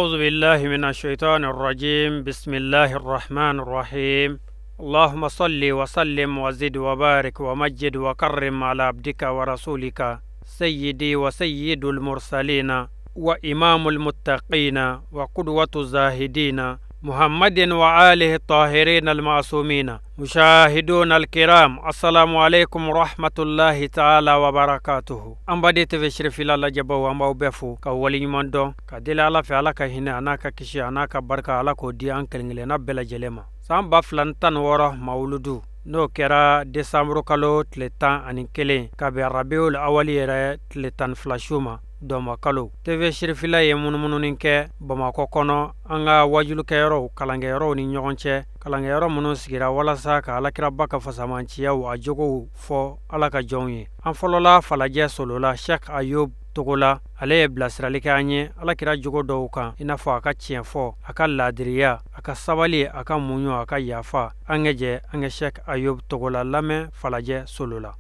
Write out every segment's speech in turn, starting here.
أعوذ بالله من الشيطان الرجيم بسم الله الرحمن الرحيم اللهم صل وسلم وزد وبارك ومجد وكرم على عبدك ورسولك سيدي وسيد المرسلين وإمام المتقين وقدوة الزاهدين محمد وآله الطاهرين المعصومين. مشاهدون الكرام السلام عليكم ورحمة الله تعالى وبركاته. أمبدي تفشرف الله جبوا أمبو بفو كولي مندو كدل على فعلك هنا أناك كشي أناك بركة على كودي أنكل نغلنا بلا جلما سام بفلان تنوره مولودو no kera Desambre kalo tletan ani kelen kabe Rabiul Awali yɛrɛ tletan flashuma dɔma kalo TV shirifila ye munumununin kɛ Bamakɔ kɔnɔ an ka wajulukɛyɔrɔw kalankɛyɔrɔw ni ɲɔgɔn cɛ kalankɛyɔrɔ minnu sigira walasa ka alakiraba ka fasamanciyaw a jogow fɔ ala ka jɔnw ye. An fɔlɔla falajɛ solola Sheikh Ayub Togola ale ye bilasirali kɛ an ye alakira jogo dɔw kan i n'a fɔ a ka tiɲɛ fɔ a ka laadiriya a ka sabali a ka muɲu a ka yafa. An ka jɛ an ka Sheikh Ayub Togola lamɛn falajɛ solola.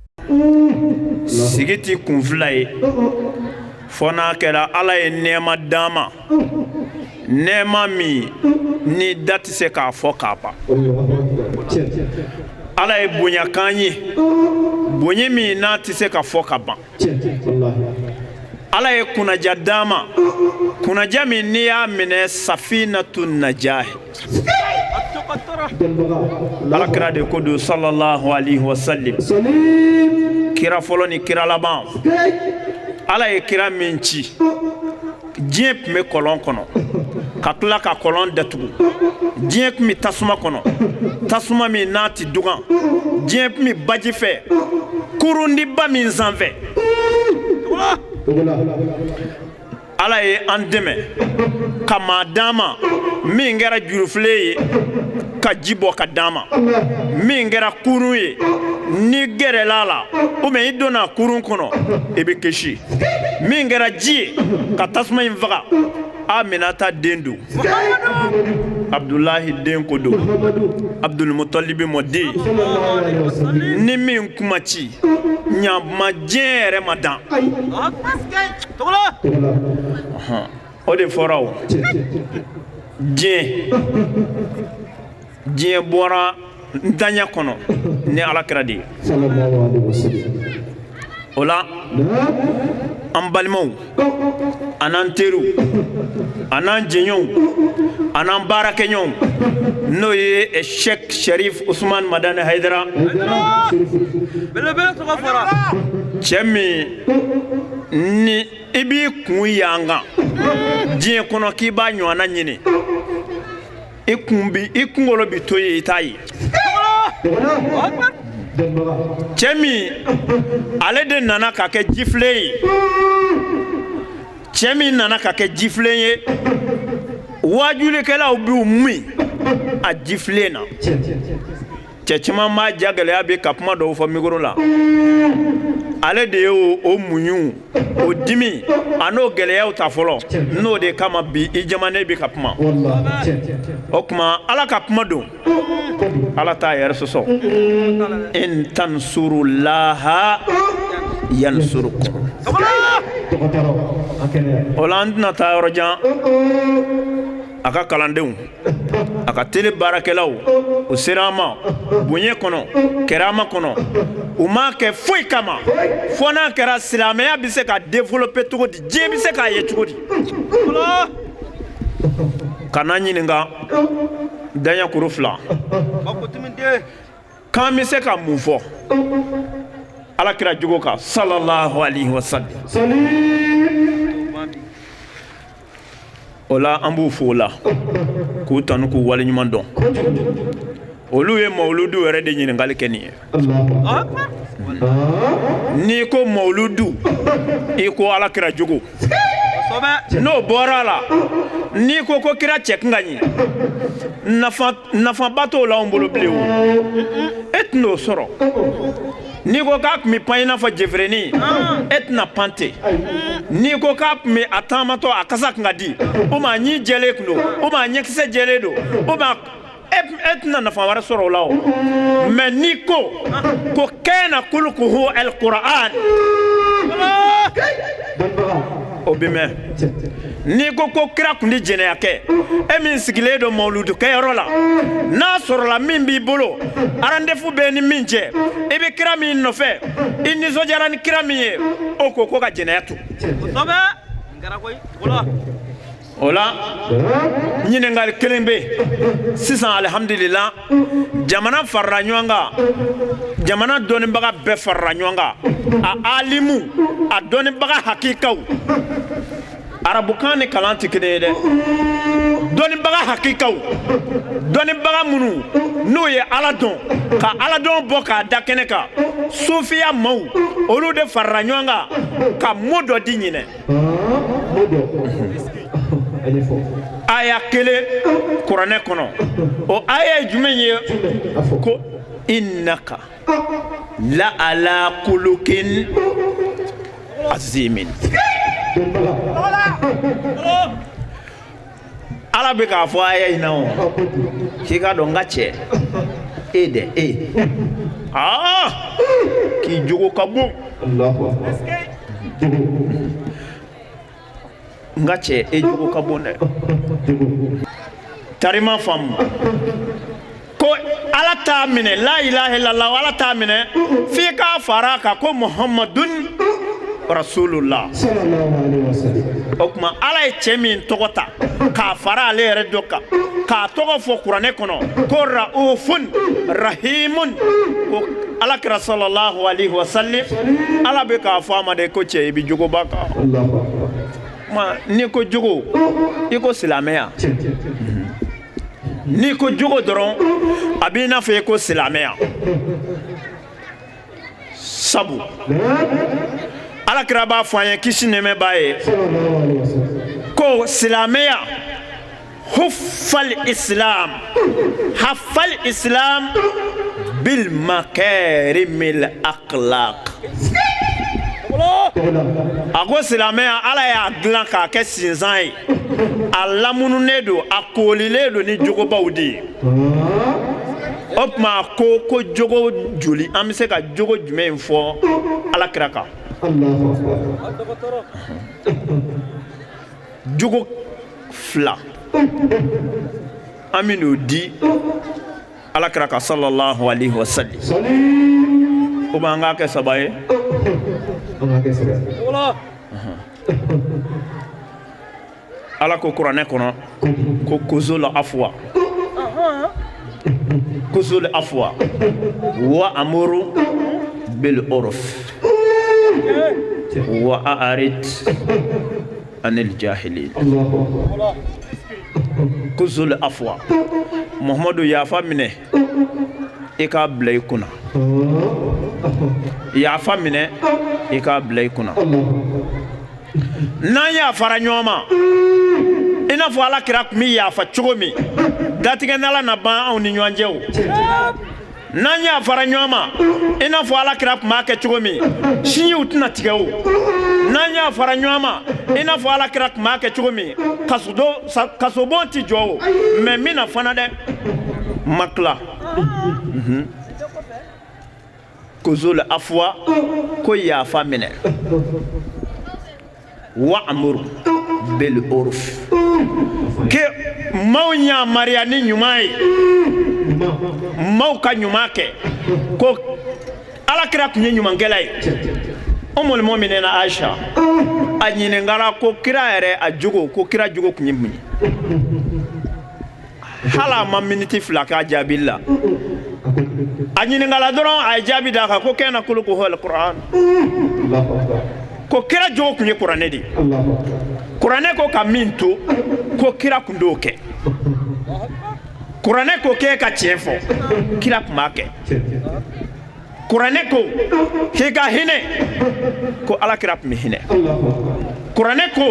Sigiti kunfila ye fɔ n'a kɛra ala ye nɛɛma d'an ma nɛɛma min ni da tɛ se k'a fɔ k'a ban. ala ye bonya k'an ye bonya min n'a tɛ se ka fɔ ka ban. ala ye kunaja d'an ma kunaja min n'i y'a minɛ safinatu najahi. alakira de ko don sallallahu alaihi wasallam kira fɔlɔ ni kira laban ala ye kira min ci diɲɛ tun bɛ kɔlɔn kɔnɔ ka tila ka kɔlɔn datugu diɲɛ tun bɛ tasuma kɔnɔ tasuma min n'a tɛ dugan diɲɛ tun bɛ baji fɛ kurundiba min sanfɛ. ala ye an dɛmɛ ka maa d'an ma min kɛra jurufilen ye ka ji bɔ ka d'an ma min kɛra kurun ye ni gɛrɛla la ou bien i donna kurun kɔnɔ i bɛ kisi min kɛra ji ye ka tasuma in faga Aminata den don Abdulahi den ko don Abdulmutalibi mɔden ni min kuma ci ɲama diɲɛ yɛrɛ ma dan o de fɔra o diɲɛ bɔra ntanya kɔnɔ ni alakira de ye o la an balimaw an'an teriw an'an jɛɲɔgɔnw an'an baarakɛɲɔgɔnw n'o ye Sheikh Sharif Usman Madani Haidara cɛ min ni i b'i kun y'an kan diɲɛ kɔnɔ k'i b'a ɲɔgɔnna ɲini i kunkolo bi to ye i t'a ye. cɛ min ale de nana ka kɛ jifilen ye cɛ min nana ka kɛ jifilen ye wajulikɛlaw b'u min a jifilen na cɛ caman b'a ja gɛlɛya bɛ ka kuma dɔw fɔ mikoro la ale de ye o muɲu o dimi a n'o gɛlɛyaw ta fɔlɔ n'o de kama bi i jamanen bɛ ka kuma o kuma ala ka kuma don ala t'a yɛrɛ sɔsɔ in tansurullaha yansurukum. o la an tɛna taa yɔrɔ jan a ka kalandenw a ka tele baarakɛlaw o sera an ma bonya kɔnɔ kɛrama kɔnɔ u m'a kɛ foyi kama fo n'a kɛra silamɛya bɛ se ka développer cogo di diɲɛ bɛ se k'a ye cogo di. kana ɲininka daɲa kuru fila k'an bɛ se ka mun fɔ alakira jogo kan sallallahu alaihi wasallam. o la an b'u fo o la k'u tanu k'u waleɲuman dɔn olu ye mawuludu yɛrɛ de ɲininkali kɛ nin ye. n'i ko mawuludu i ko alakira jogo n'o bɔra la n'i ko kira cɛ kan ka ɲi nafaba t'o la anw bolo bilen o e tɛna o sɔrɔ n'i ko k'a tun bɛ pan i n'a fɔ jɛfɛrɛni e tɛna pan ten n'i ko k'a tun bɛ a taamatɔ a kasa kan ka di o ma ɲi jɛlen kun don o ma ɲɛkisɛ jɛlen don o ma e tɛna nafa wɛrɛ sɔrɔ o la o mɛ n'i ko kana kulukuhu al-Qur'an o bɛ mɛn n'i ko kira kun tɛ jɛnɛya kɛ e min sigilen don mawuludu kɛyɔrɔ la n'a sɔrɔla min b'i bolo rendez-vous bɛ ni min cɛ i bɛ kira min nɔfɛ i nisɔndiyara ni kira min ye o ko ka jɛnɛya to. o la ɲininkali kelen bɛ yen sisan alihamudulila jamana farala ɲɔgɔn kan jamana dɔnnibaga bɛɛ farala ɲɔgɔn kan a alimu a dɔnnibaga hakikaw arabukan ni kalan tɛ kelen ye dɛ dɔnnibaga hakikaw dɔnnibaga minnu n'o ye ala dɔn ka ala dɔn bɔ k'a da kɛnɛ kan sufiya maaw olu de farala ɲɔgɔn kan ka mot dɔ di ɲinɛ aya kelen kuranɛ kɔnɔ o aya ye jumɛn ye ko innaka la ala kulukin azimin ala bɛ k'a fɔ aya in na o k'i ka dɔn n ka cɛ e dɛ e k'i jogo ka bon n ka cɛ e jogo ka bon dɛ tarima faamu ko ala t'a minɛ la ilaha illallah ala t'a minɛ f'i k'a fara a kan ko muhammadun rasulullah o tuma ala ye cɛ min tɔgɔ ta k'a fara ale yɛrɛ dɔ kan k'a tɔgɔ fɔ kuranɛ kɔnɔ ko raufun rahimun ko alakira sallallahu alaihi wasallam ala bɛ k'a fɔ a ma de ko cɛ i bɛ jogoba kan n'i ko jogo i ko silamɛya n'i ko jogo dɔrɔn a b'i n'a fɔ i ko silamɛya sabu alakira b'a fɔ an ye kisi nɛɛmɛ b'a ye ko silamɛya huffal islam bil makarimil akhlaq a ko silamɛya ala y'a dilan k'a kɛ sinsan ye a lamununen don a koolilen don ni jogobaw de ye o tuma ko jogo joli an bɛ se ka jogo jumɛn fɔ alakira kan jogo fila an bɛ n'o di alakira kan sallallahu alaihi wasallam o b'an k'a kɛ saba ye ala ko kuranɛ kɔnɔ ko kuzul afwa wa amuru bil urf wa a'rid anil jahilin kuzul afwa muhammadu yafa minɛ i k'a bila i kunna yafa minɛ i k'a bila i kunna n'an yafara ɲɔgɔn ma i n'a fɔ alakira tun bɛ yafa cogo min datigɛndala na ban anw ni ɲɔgɔn cɛ o n'an yafara ɲɔgɔn ma i n'a fɔ alakira tun b'a kɛ cogo min sinjiw tɛna tigɛ o n'an yafara ɲɔgɔn ma i n'a fɔ alakira tun b'a kɛ cogo min kasobon tɛ jɔ o mɛ min na fana dɛ ma tila kuzul afwa ko yafa minɛ wa amuru bil urf ke maaw yamariya ni ɲuman ye maaw ka ɲuman kɛ ko alakira tun ye ɲumankɛla ye umul mu'minin Aisha a ɲininkara ko kira yɛrɛ a jogo ko kira jogo tun ye mun ye hali a ma miniti fila k'a jaabili la a ɲininkala dɔrɔn a ye jaabi d'a kan ko kɛna kulukuhu al-Qur'an ko kira jogo tun ye kuranɛ de ye kuranɛ ko ka min to ko kira tun t'o kɛ kuranɛ ko k'e ka tiɲɛ fɔ kira tun b'a kɛ kuranɛ ko k'i ka hinɛ ko alakira tun bɛ hinɛ kuranɛ ko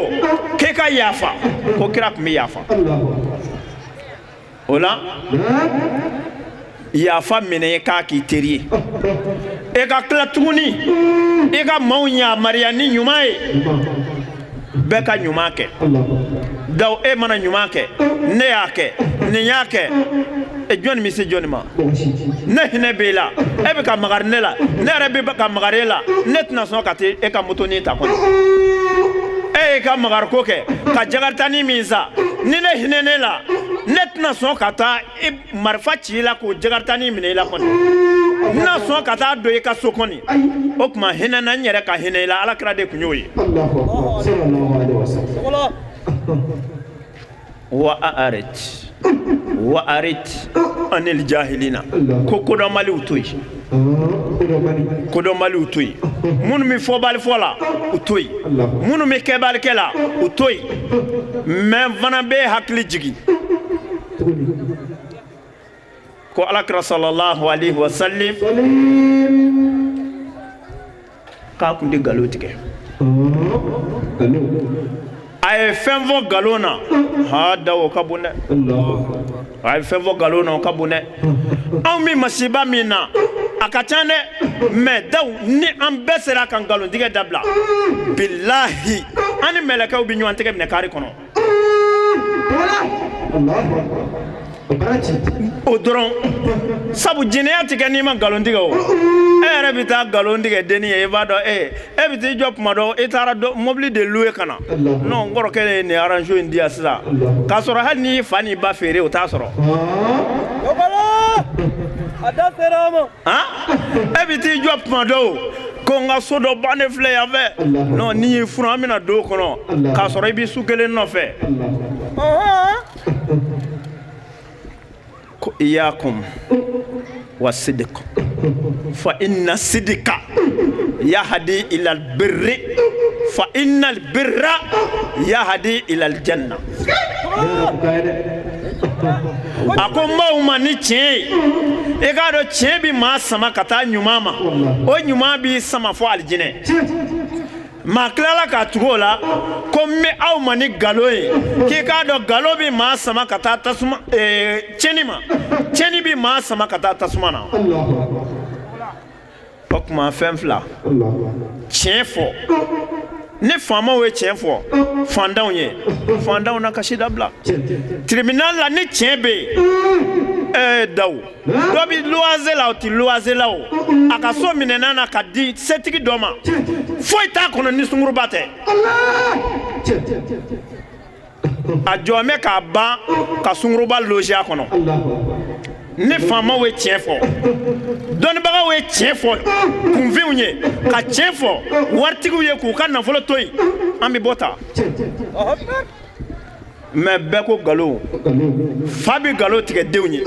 k'e ka yafa ko kira tun bɛ yafa o la yafa minɛ k'a k'i teri ye e ka tila tuguni i ka maaw yamariya ni ɲuman ye bɛɛ ka ɲuman kɛ daw e mana ɲuman kɛ ne y'a kɛ nin y'a kɛ jɔnni bɛ se jɔnni ma ne hinɛ b'e la e bɛ ka magari ne la ne yɛrɛ bɛ ka magari e la ne tɛna sɔn ka taa e ka moto ni ta kɔnɔ e ye ka magariko kɛ ka jagartani min sa ni ne hinɛ ne la ne tɛna sɔn ka taa marifa ci i la k'o jagartani minɛ i la kɔni n tɛna sɔn ka taa don i ka so kɔni o tuma hinɛ na n yɛrɛ ka hinɛ i la Alakira de tun y'o ye wa arit anil jahilina ko kodɔnbaliw to yen kodɔnbaliw to yen minnu bɛ fɔbali fɔ la u to yen minnu bɛ kɛbali kɛ la u to yen mais fana bɛ hakili jigin ko Alakira sallallahu alaihi wasallam k'a kun tɛ nkalon tigɛ a ye fɛn fɔ nkalon na ha dawo ka bon dɛ a ye fɛn fɔ nkalon na o ka bon dɛ anw bɛ masiba min na a ka ca dɛ mais daw ni an bɛɛ sera ka nkalon tigɛ dabila bilahi an ni mɛlɛkɛw bɛ ɲɔgɔn tɛgɛ minɛ kari kɔnɔ o dɔrɔn sabu jinɛya tɛ kɛ n'i ma nkalon tigɛ o e yɛrɛ bɛ taa nkalon tigɛ denni ye i b'a dɔn e bɛ t'i jɔ tuma dɔ i taara mobili de louer ka na non n kɔrɔkɛ ye nin arrangement in di yan sisan k'a sɔrɔ hali n'i fa n'i ba feere o t'a sɔrɔ a da sera a ma e bɛ t'i jɔ tuma dɔ ko n ka so dɔ ba ne filɛ yan fɛ non n'i y'i furu an bɛna don o kɔnɔ k'a sɔrɔ i bɛ su kelen nɔfɛ ko iyakum wa sidq fa inna sidqa yahdi ila albirri fa inna albirra yahdi ila aljanna a ko maaw ma ni tiɲɛ ye i k'a dɔn tiɲɛ bɛ maa sama ka taa ɲuman ma o ɲuman b'i sama fɔ alijinɛ maa tilala k'a tugu o la ko n bɛ aw ma ni nkalon ye k'i k'a dɔn nkalon bɛ maa sama ka taa tasuma tiɲɛni ma tiɲɛni bɛ maa sama ka taa tasuma na o tuma fɛn fila tiɲɛ fɔ ni faamaw ye tiɲɛ fɔ fantanw ye fantanw na kasi dabila tribunal la ni tiɲɛ bɛ yen daw dɔ bɛ luwanze la o tɛ luwanze la o a ka so minɛna na ka di setigi dɔ ma foyi t'a kɔnɔ ni sunguruba tɛ a jɔn bɛ k'a ban ka sunguruba loger a kɔnɔ ni faamaw ye tiɲɛ fɔ dɔnnibagaw ye tiɲɛ fɔ kunfinw ye ka tiɲɛ fɔ waritigiw ye k'u ka nafolo to yen an bɛ bɔ ta mais bɛɛ ko nkalon fa bɛ nkalon tigɛ denw ye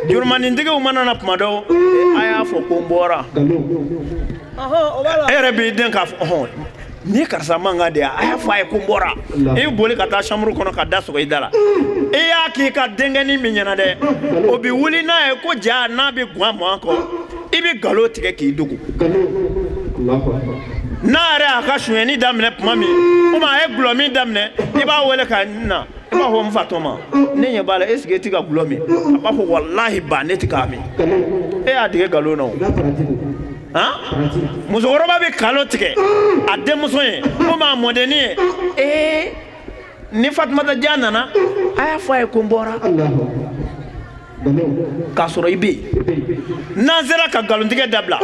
jurumanintigiw mana na tuma dɔw a y'a fɔ ko n bɔra e yɛrɛ b'i den k'a fɔ ni karisa mankan de a y'a fɔ a ye ko n bɔra i bɛ boli ka taa chambre kɔnɔ ka da sɔgɔ i da la i y'a k'i ka denkɛnin min ɲɛna dɛ o bɛ wuli n'a ye ko ja n'a bɛ guwan mɔn kɔ i bɛ nkalon tigɛ k'i dogo n'a yɛrɛ y'a ka sonyɛni daminɛ tuma min ou bien a ye gulɔmin daminɛ i b'a wele ka na i b'a fɔ n fa tɔma ne ɲɛ b'a la est ce que e tɛ ka gulɔ min a b'a fɔ walahi ba ne tɛ k'a min e y'a tigɛ nkalon na o musokɔrɔba bɛ nkalon tigɛ a denmuso ye ou bien a mɔdennin ye ni Fatumata ja nana a y'a fɔ a ye ko n bɔra k'a sɔrɔ i bɛ yen n'an sera ka nkalontigɛ dabila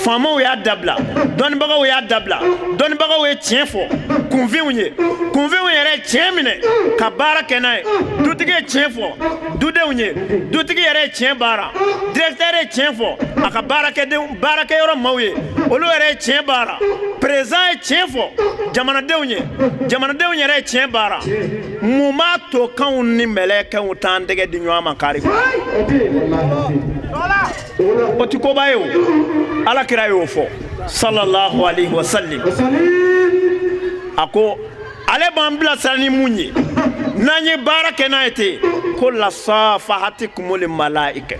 faamaw y'a dabila dɔnnibagaw y'a dabila dɔnnibagaw ye tiɲɛ fɔ kunfinw ye kunfinw yɛrɛ ye tiɲɛ minɛ ka baara kɛ n'a ye dutigi ye tiɲɛ fɔ dudenw ye dutigi yɛrɛ ye tiɲɛ baara directeur ye tiɲɛ fɔ a ka baarakɛyɔrɔ maaw ye olu yɛrɛ ye tiɲɛ baara président ye tiɲɛ fɔ jamanadenw ye jamanadenw yɛrɛ ye tiɲɛ baara mun b'a to kanw ni mɛlɛkɛw t'an tɛgɛ di ɲɔgɔn ma kari o tɛ koba ye o Alakira y'o fɔ sallallahu alaihi wasallam a ko ale b'an bilasira ni mun ye n'an ye baara kɛ n'a ye ten ko lasafahatikumul malaika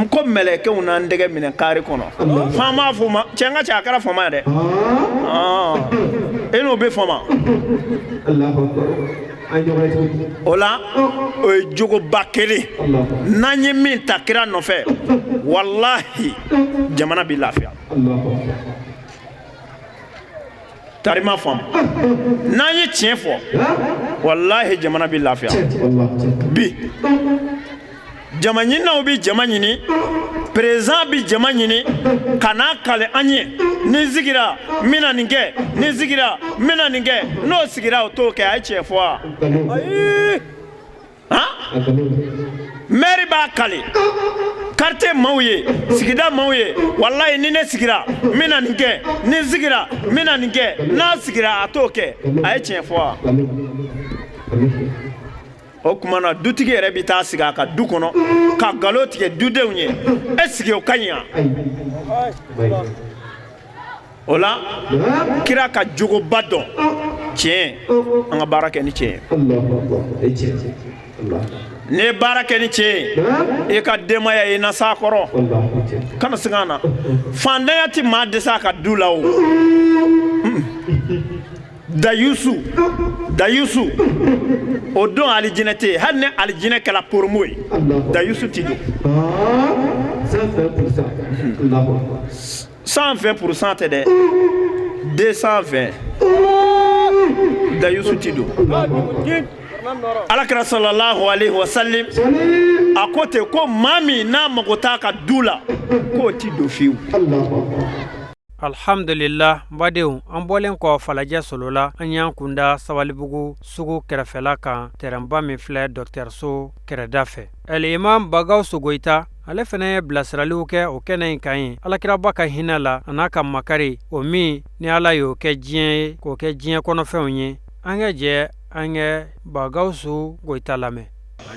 ko mɛlɛkɛw n'an tɛgɛ minɛ kari kɔnɔ faama fɔ ma cɛ n ka cɛ a kɛra faama ye dɛ e n'o bɛ faama o la o ye jogoba kelen n'an ye min ta kira nɔfɛ walahi jamana bɛ lafiya tarima faamu n'an ye tiɲɛ fɔ walahi jamana bɛ lafiya bi jama ɲininaw bɛ jama ɲini président bɛ jama ɲini ka n'a kale an ye ni zigira mina ninge ni zigira mina ninge no sigira o to ke ay che fo ayi ha meri ba kali carte mawye sigida mawye wallahi ni ne sigira mina ninge ni zigira mina ninge na sigira atoke ay che fo o kumana dutigi yɛrɛ bi taa sigi a ka du kɔnɔ ka galo tigɛ dudenw ye est-ce que o ka ɲi wa o la kira ka jogoba dɔn tiɲɛ an ka baara kɛ ni tiɲɛ n'i ye baara kɛ ni tiɲɛ ye i ka denbaya ye i na s'a kɔrɔ kana segin an na fandanya ti maa dɛsɛ a ka du la o Dayusu o don alijinɛ tɛ hali ni alijinɛ kɛla poromo ye Dayusu ti don 120% tɛ dɛ 220 Dayusu ti don Alakira sallallahu alaihi wasallam a ko ten ko maa min n'a mago t'a ka du la k'o ti don fiyewu. Alhamdulillah badenw an bɔlen kɔ falajɛ solola an y'an kunda Sabalibugu sugu kɛrɛfɛla kan terrainba min filɛ dɔgɔtɔrɔso kɛrɛda fɛ Imam Bagawusu Goyita ale fana ye bilasiraliw kɛ o kɛnɛ in kan ye Alakiraba ka hinɛ la a n'a ka makari o min ni Ala y'o kɛ diɲɛ ye k'o kɛ diɲɛ kɔnɔfɛnw ye an ka jɛ an kɛ Bagawusu Goyita lamɛn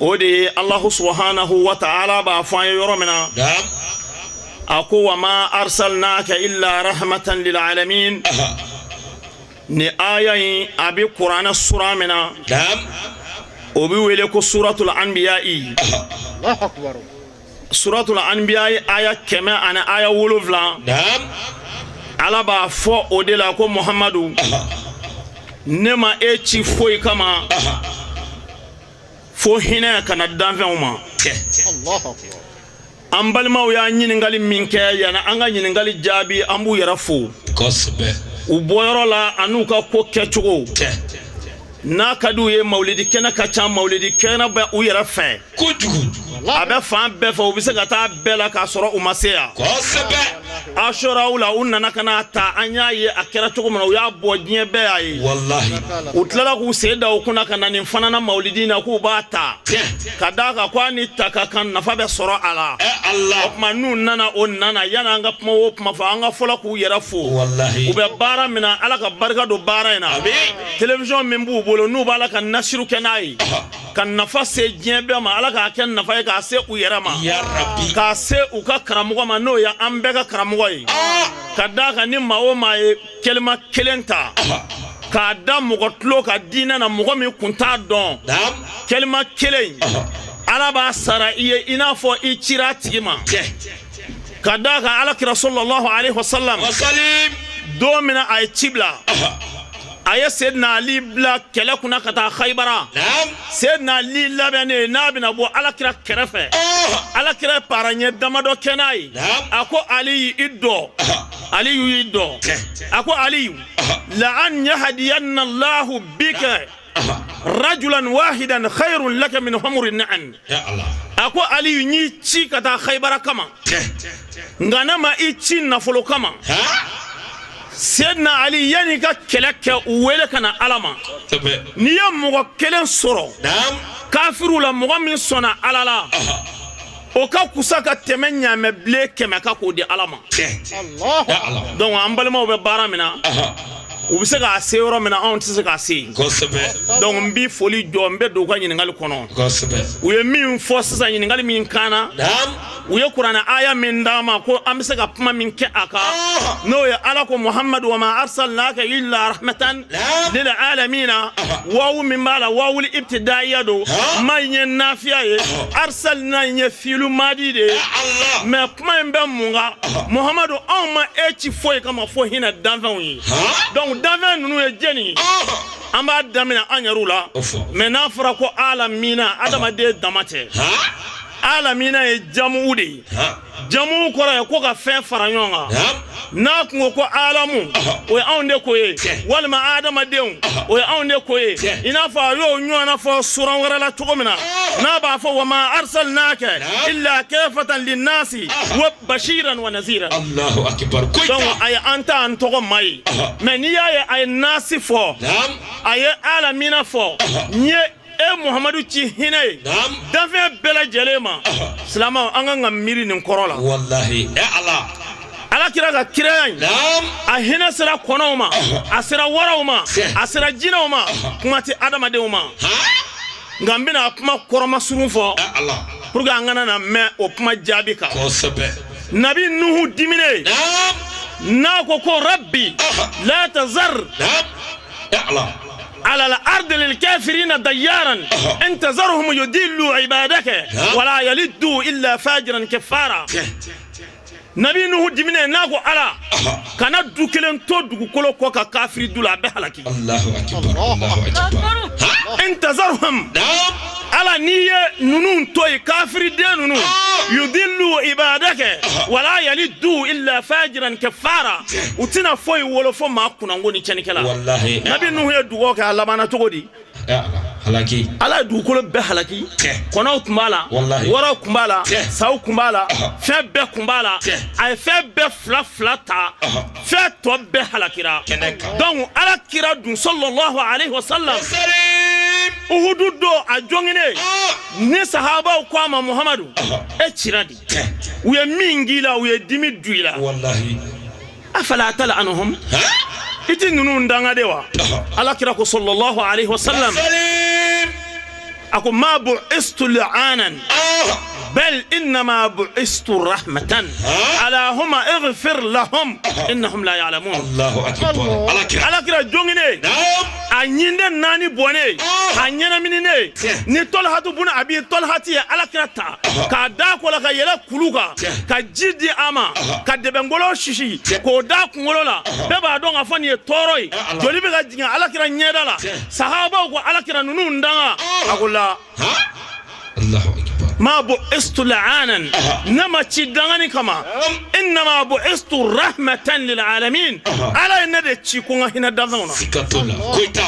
o de ye Allahu subhanahu wa ta'ala b'a fɔ an ye yɔrɔ min na ako wa ma arsalnaka illa rahmatan lil alamin ni aya in abi Qur'ana sura mina o bi wele ko suratul anbiya Allahu akbar suratul anbiya aya kɛmɛ ani aya 7 Ala b'a fɔ o de la ko Muhammadu ne ma e ci foyi kama fo hinɛ kana danfɛnw ma Allahu akbar an balimaw y'a ɲiningali min kɛ yana an ka ɲiningali jaabi an b'u yɛrɛ fo kosɛbɛ u bɔyɔrɔ la an'u ka ko kɛcogo n'a ka d'u ye mawlidi kɛnɛ ka ca mawlidi kɛnɛ bɛ u yɛrɛ fɛ kojugu a bɛ fan bɛɛ fɛ u bɛ se ka taa bɛɛ la k'a sɔrɔ u ma se yan kosɛbɛ Ashuraw la u nana ka na ta an y'a ye a kɛra cogo min na u y'a bɔ diɲɛ bɛɛ y'a ye wallahi u tilala k'u sen da u kunna ka na nin fana na mawlidi na k'u b'a ta ka d'a kan ko a ni ta ka kan nafa bɛ sɔrɔ a la o tuma n'u nana o nana yanni an ka kuma o kuma fɔ an ka fɔlɔ k'u yɛrɛ fo u bɛ baara min na Ala ka barika don baara in na télévision min b'u bolo n'u b'a la ka nasiru kɛ n'a ye ka nafa se diɲɛ bɛɛ ma Ala k'a kɛ nafa ye k'a se u yɛrɛ ma k'a se u ka karamɔgɔ ma n'o ye an bɛɛ ka karamɔgɔ ye ka d'a kan ni maa o maa ye kelima kelen ta k'a da mɔgɔ tulo ka diinɛ na mɔgɔ min kun t'a dɔn kelima kelen Ala b'a sara i ye i n'a fɔ i cira a tigi ma ka d'a kan Alakira sallallahu alaihi wasallam don min na a ye ci bila a ye Seydina Ali bila kɛlɛ kunna ka taa Khaybara Seydina Ali labɛnnen n'a bɛna bɔ Alakira kɛrɛfɛ Alakira para ɲɛ damadɔ kɛ n'a ye a ko Aliyu i dɔ Aliyu y'i dɔ a ko Aliyu la an yahdiyanna Allahu bika rajulan wahidan khayrun laka min humuri na'am a ko Aliyu n'i ci ka taa Khaybara kama nka ne ma i ci nafolo kama Seydina Ali yani ka kɛlɛ kɛ u wele kana Ala ma n'i ye mɔgɔ kelen sɔrɔ kafiru la mɔgɔ min sɔnna Ala la o ka kusa ka tɛmɛ ɲaamɛ bilen 100 ka k'o di Ala ma donc an balimaw bɛ baara min na u bɛ se k'a se yɔrɔ min na anw tɛ se k'a se donc n bɛ foli jɔ n bɛ don u ka ɲininkali kɔnɔ u ye min fɔ sisan ɲininkali min kaana u ye kuranɛ aya min d'a ma ko an bɛ se ka kuma min kɛ a kan n'o ye Ala ko Muhammadu wa ma arsalnaka illa rahmatan lil alamina waawu min b'a la waawul ibtidaiya don ma in ye nafiya ye arsalna in ye fiilu madi de ye mais kuma in bɛ mun kan Muhammadu anw ma e ci foyi kama fo hinɛ danfɛnw ye donc danfɛn ninnu ye jɛni an b'a daminɛ an yɛrɛw la mais n'a fɔra ko alamina adamaden dama tɛ alamina ye jamu de jamu kɔrɔ ye ko ka fɛn fara ɲɔgɔn kan n'a kun ko alamu o ye anw de ko ye walima adamadenw o ye anw de ko ye i n'a fɔ a y'o ɲɔgɔnna fɔ suran wɛrɛ la cogo min na n'a b'a fɔ wa ma arsalnaka illa kafatan linnasi wa bashiran wa naziran Allahu akbar donc a ye an ta an tɔgɔ ma ye mais n'i y'a ye a ye nasi fɔ a ye alamina fɔ n ye Muhammadu ci hinɛ ye danfɛn bɛɛ lajɛlen ma silamɛw an kan ka miiri nin kɔrɔ la wallahi Allah alakira ka kiraya in a hinɛ sera kɔnɔw ma a sera waraw ma a sera jinɛw ma kuma tɛ adamadenw ma nka n bɛna kuma kɔrɔmasurun fɔ pour que an kana na mɛn o kuma jaabi kan nabi nuhu dimine n'a ko ko rabbi la tazar على الأرض للكافرين ديارا إن تذرهم يضلوا عبادك ولا يلدوا إلا فاجرا كفارا نبي نوح دمنا ناكو على كان دوكلن تو دوكولو كوكا كافر دولا بحلكي الله أكبر الله أكبر إن تذرهم على نية نونون توي كافر دي نونون يضلوا عبادك ولا يلدوا إلا فاجرا كفارا وتنا فوي ولو فو ما كنا نغوني تشانيكلا والله نبي نوح يدوكا على ما نتغودي halaki ala dukolo bɛɛ halaki kɔnɔw kun b'a la waraw kun b'a la saw kun b'a la fɛn bɛɛ kun b'a la a ye fɛn bɛɛ fila ta fɛn tɔ bɛɛ halakira donc ala kira dun sallallahu alayhi wa sallam uhudu don a jɔnginen ni sahabaw ko a ma muhamadu e cira di u ye min k'i la u ye dimi du i la afala tal'anuhum iti nunu ndanga de wa ala kira ko sallallahu alayhi wa sallam ako ma bu'istu li'anan bal inma bu'istu rahmatan ala huma ighfir lahum innahum la ya'lamun Allahu akbar ala kira jongine a nyinde nani bone a nyana minine ni tolhatu buna abi tolhati ala kira ta ka da ko la ka yela kuluka ka jidi ama ka debengolo shishi ko da kungolo la be ba don afani toroi joli be ga jinga ala kira nyeda la sahaba ko ala kira nunu ndanga akola Allahu akbar ma bu'istu la'anan nama chidangani kama inma bu'istu rahmatan lil alamin ala inade chi ko ngahina dazona sikatola koita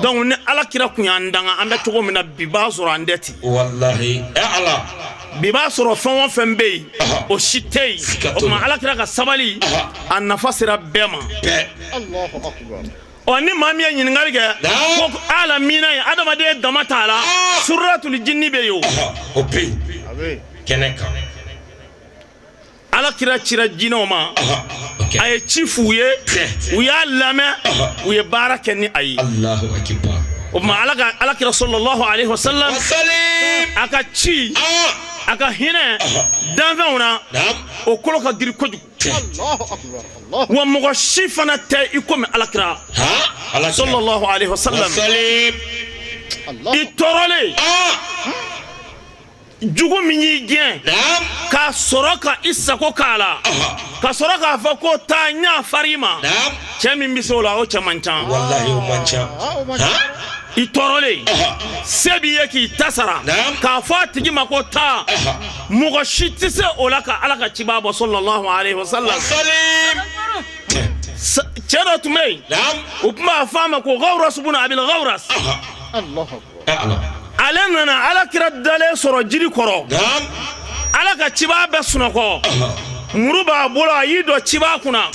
donc ne ala kira kunyandanga anda togo mina biba soro andeti wallahi ala biba soro fon fon be o shitei o ma ala kira ka sabali an nafasira bema Allahu akbar oni mami ya nyingali ke ko ala mina ya adama de damata la suratul jinni be yo ope keneka ala kira chira jinoma ay chifuye uya lame uye baraka ni ay Allahu akbar o ma ala kira sallallahu alayhi wa sallam aka chi aka hine danfɛnw o kolo ka diri kojugu Allahu akbar wa mɔgɔ si fana tɛ i komi alakira sallallahu alayhi wa sallam i tɔɔrɔlen jugu min y'i gɛn k'a sɔrɔ ka i sago k'a la ka sɔrɔ k'a fɔ ko taa n y'a fari ma cɛ min bɛ se o la o cɛ man ca wallahi o man ca i tɔɔrɔlen se b'i ye k'i ta sara k'a fɔ a tigi ma ko taa mɔgɔ si tɛ se o la ka ala ka cibaa bɔ sallallahu alayhi wa sallam cɛ dɔ tun bɛ yen o tun b'a fɔ a ma ko Gawras ibn Abil Gawras ale nana ala kira dalen sɔrɔ jiri kɔrɔ ala ka cibaa bɛɛ sunɔgɔ muru b'a bolo a y'i dɔ cibaa kunna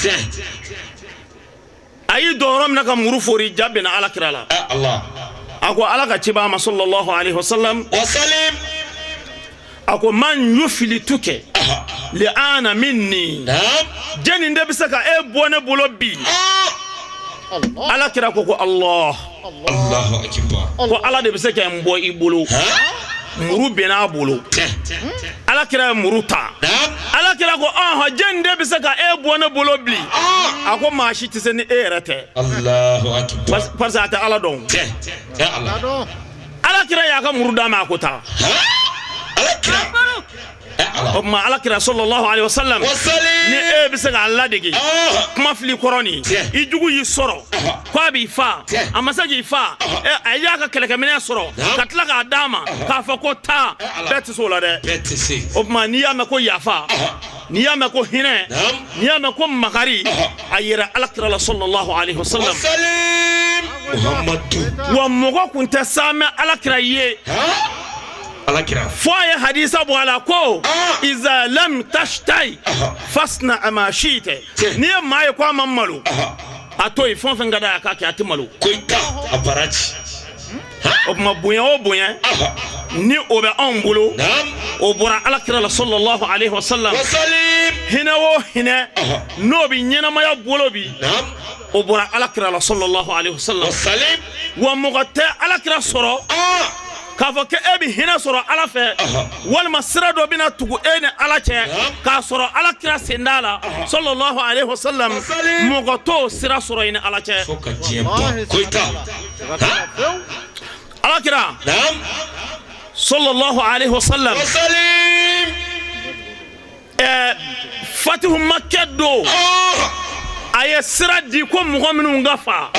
a y'i dɔ yɔrɔ min na ka muru fori ja bɛnna ala kira la a ko ala ka cibaa ma sallallahu alayhi wa sallam a ko man yuflituka li'ana minni jeni de bɛ se ka e bɔ ne bolo bi ala kira ko Allah Allahu akbar ko ala de bɛ se ka n bɔ i bolo muru bɛn'a bolo ala kira muru ta ala kira ko jeni de bɛ se ka e bɔ ne bolo bi a ko maa si tɛ se ni e yɛrɛ tɛ Allahu akbar parce que a tɛ ala dɔn ala kira y'a ka muru d'a ma a ko taa ala kira o ma alakira sallallahu alaihi wasallam ni e bɛ se ka ladege kuma fili kɔrɔni i jugu y'i sɔrɔ k'a b'i fa a ma se k'i fa a y'a ka kɛlɛkɛminɛ sɔrɔ ka tila k'a d'a ma k'a fɔ ko taa bɛɛ tɛ se o la dɛ o tuma n'i y'a mɛn ko yafa n'i y'a mɛn ko hinɛ n'i y'a mɛn ko makari a yɛrɛ alakira la sallallahu alaihi wasallam wa mɔgɔ kun tɛ s'a mɛn alakira ye fo a ye hadisa bɔ a la ko iza lam tashtai fasna ma shita n'i ye maa ye ko a ma malo a to yen fɛn o fɛn ka d'a ye a k'a kɛ a tɛ malo o tuma bonya o bonya ni o bɛ anw bolo o bɔra alakira la sallallahu alaihi wasallam hinɛ o hinɛ n'o bɛ ɲɛnamaya bolo bi o bɔra alakira la sallallahu alaihi wasallam wa mɔgɔ tɛ alakira sɔrɔ k'a fɔ ko e bɛ hinɛ sɔrɔ ala fɛ walima sira dɔ bɛna tugu e ni ala cɛ k'a sɔrɔ alakira sen da la sallallahu alaihi wasallam mɔgɔ t'o sira sɔrɔ i ni ala cɛ alakira sallallahu alaihi wasallam fatihu makɛ don a ye sira di ko mɔgɔ minnu ka fa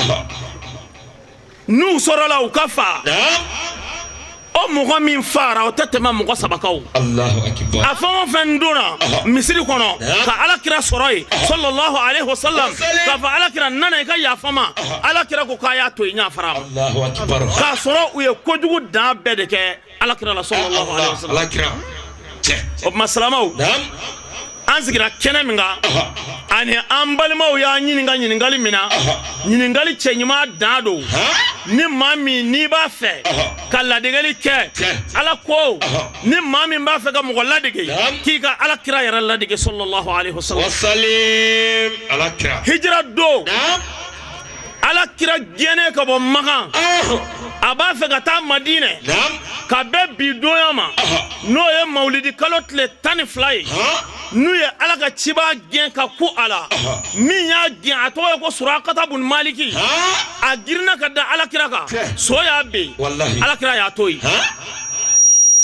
n'u sɔrɔla u ka fa o mɔgɔ min fara o tɛ tɛmɛ mɔgɔ saba kan a fɛn o fɛn donna misiri kɔnɔ ka alakira sɔrɔ yen sallallahu alaihi wasallam k'a fɔ alakira nana i ka yafa ma alakira ko k'a y'a to yen n y'a fara ma k'a sɔrɔ u ye kojugu dan bɛɛ de kɛ alakira la sallallahu alaihi wasallam o tuma silamɛw an sigira kɛnɛ min kan ani an balimaw y'a ɲininka ɲininkali min na ɲininkali cɛɲuman dan don ni maa min n'i b'a fɛ ka ladegeli kɛ ala ko ni maa min b'a fɛ ka mɔgɔ ladege k'i ka alakira yɛrɛ ladege sallallahu alaihi wasallam hijira don alakira gɛnnen ka bɔ Makan a b'a fɛ ka taa Madinɛ ka bɛn bi donya ma n'o ye mawulidi kalo tile 12 ye n'u ye ala ka cibaa gɛn ka ku a la min y'a gɛn a tɔgɔ ye ko Surakata bun Maliki a girinna ka da alakira kan so y'a ben alakira y'a to yen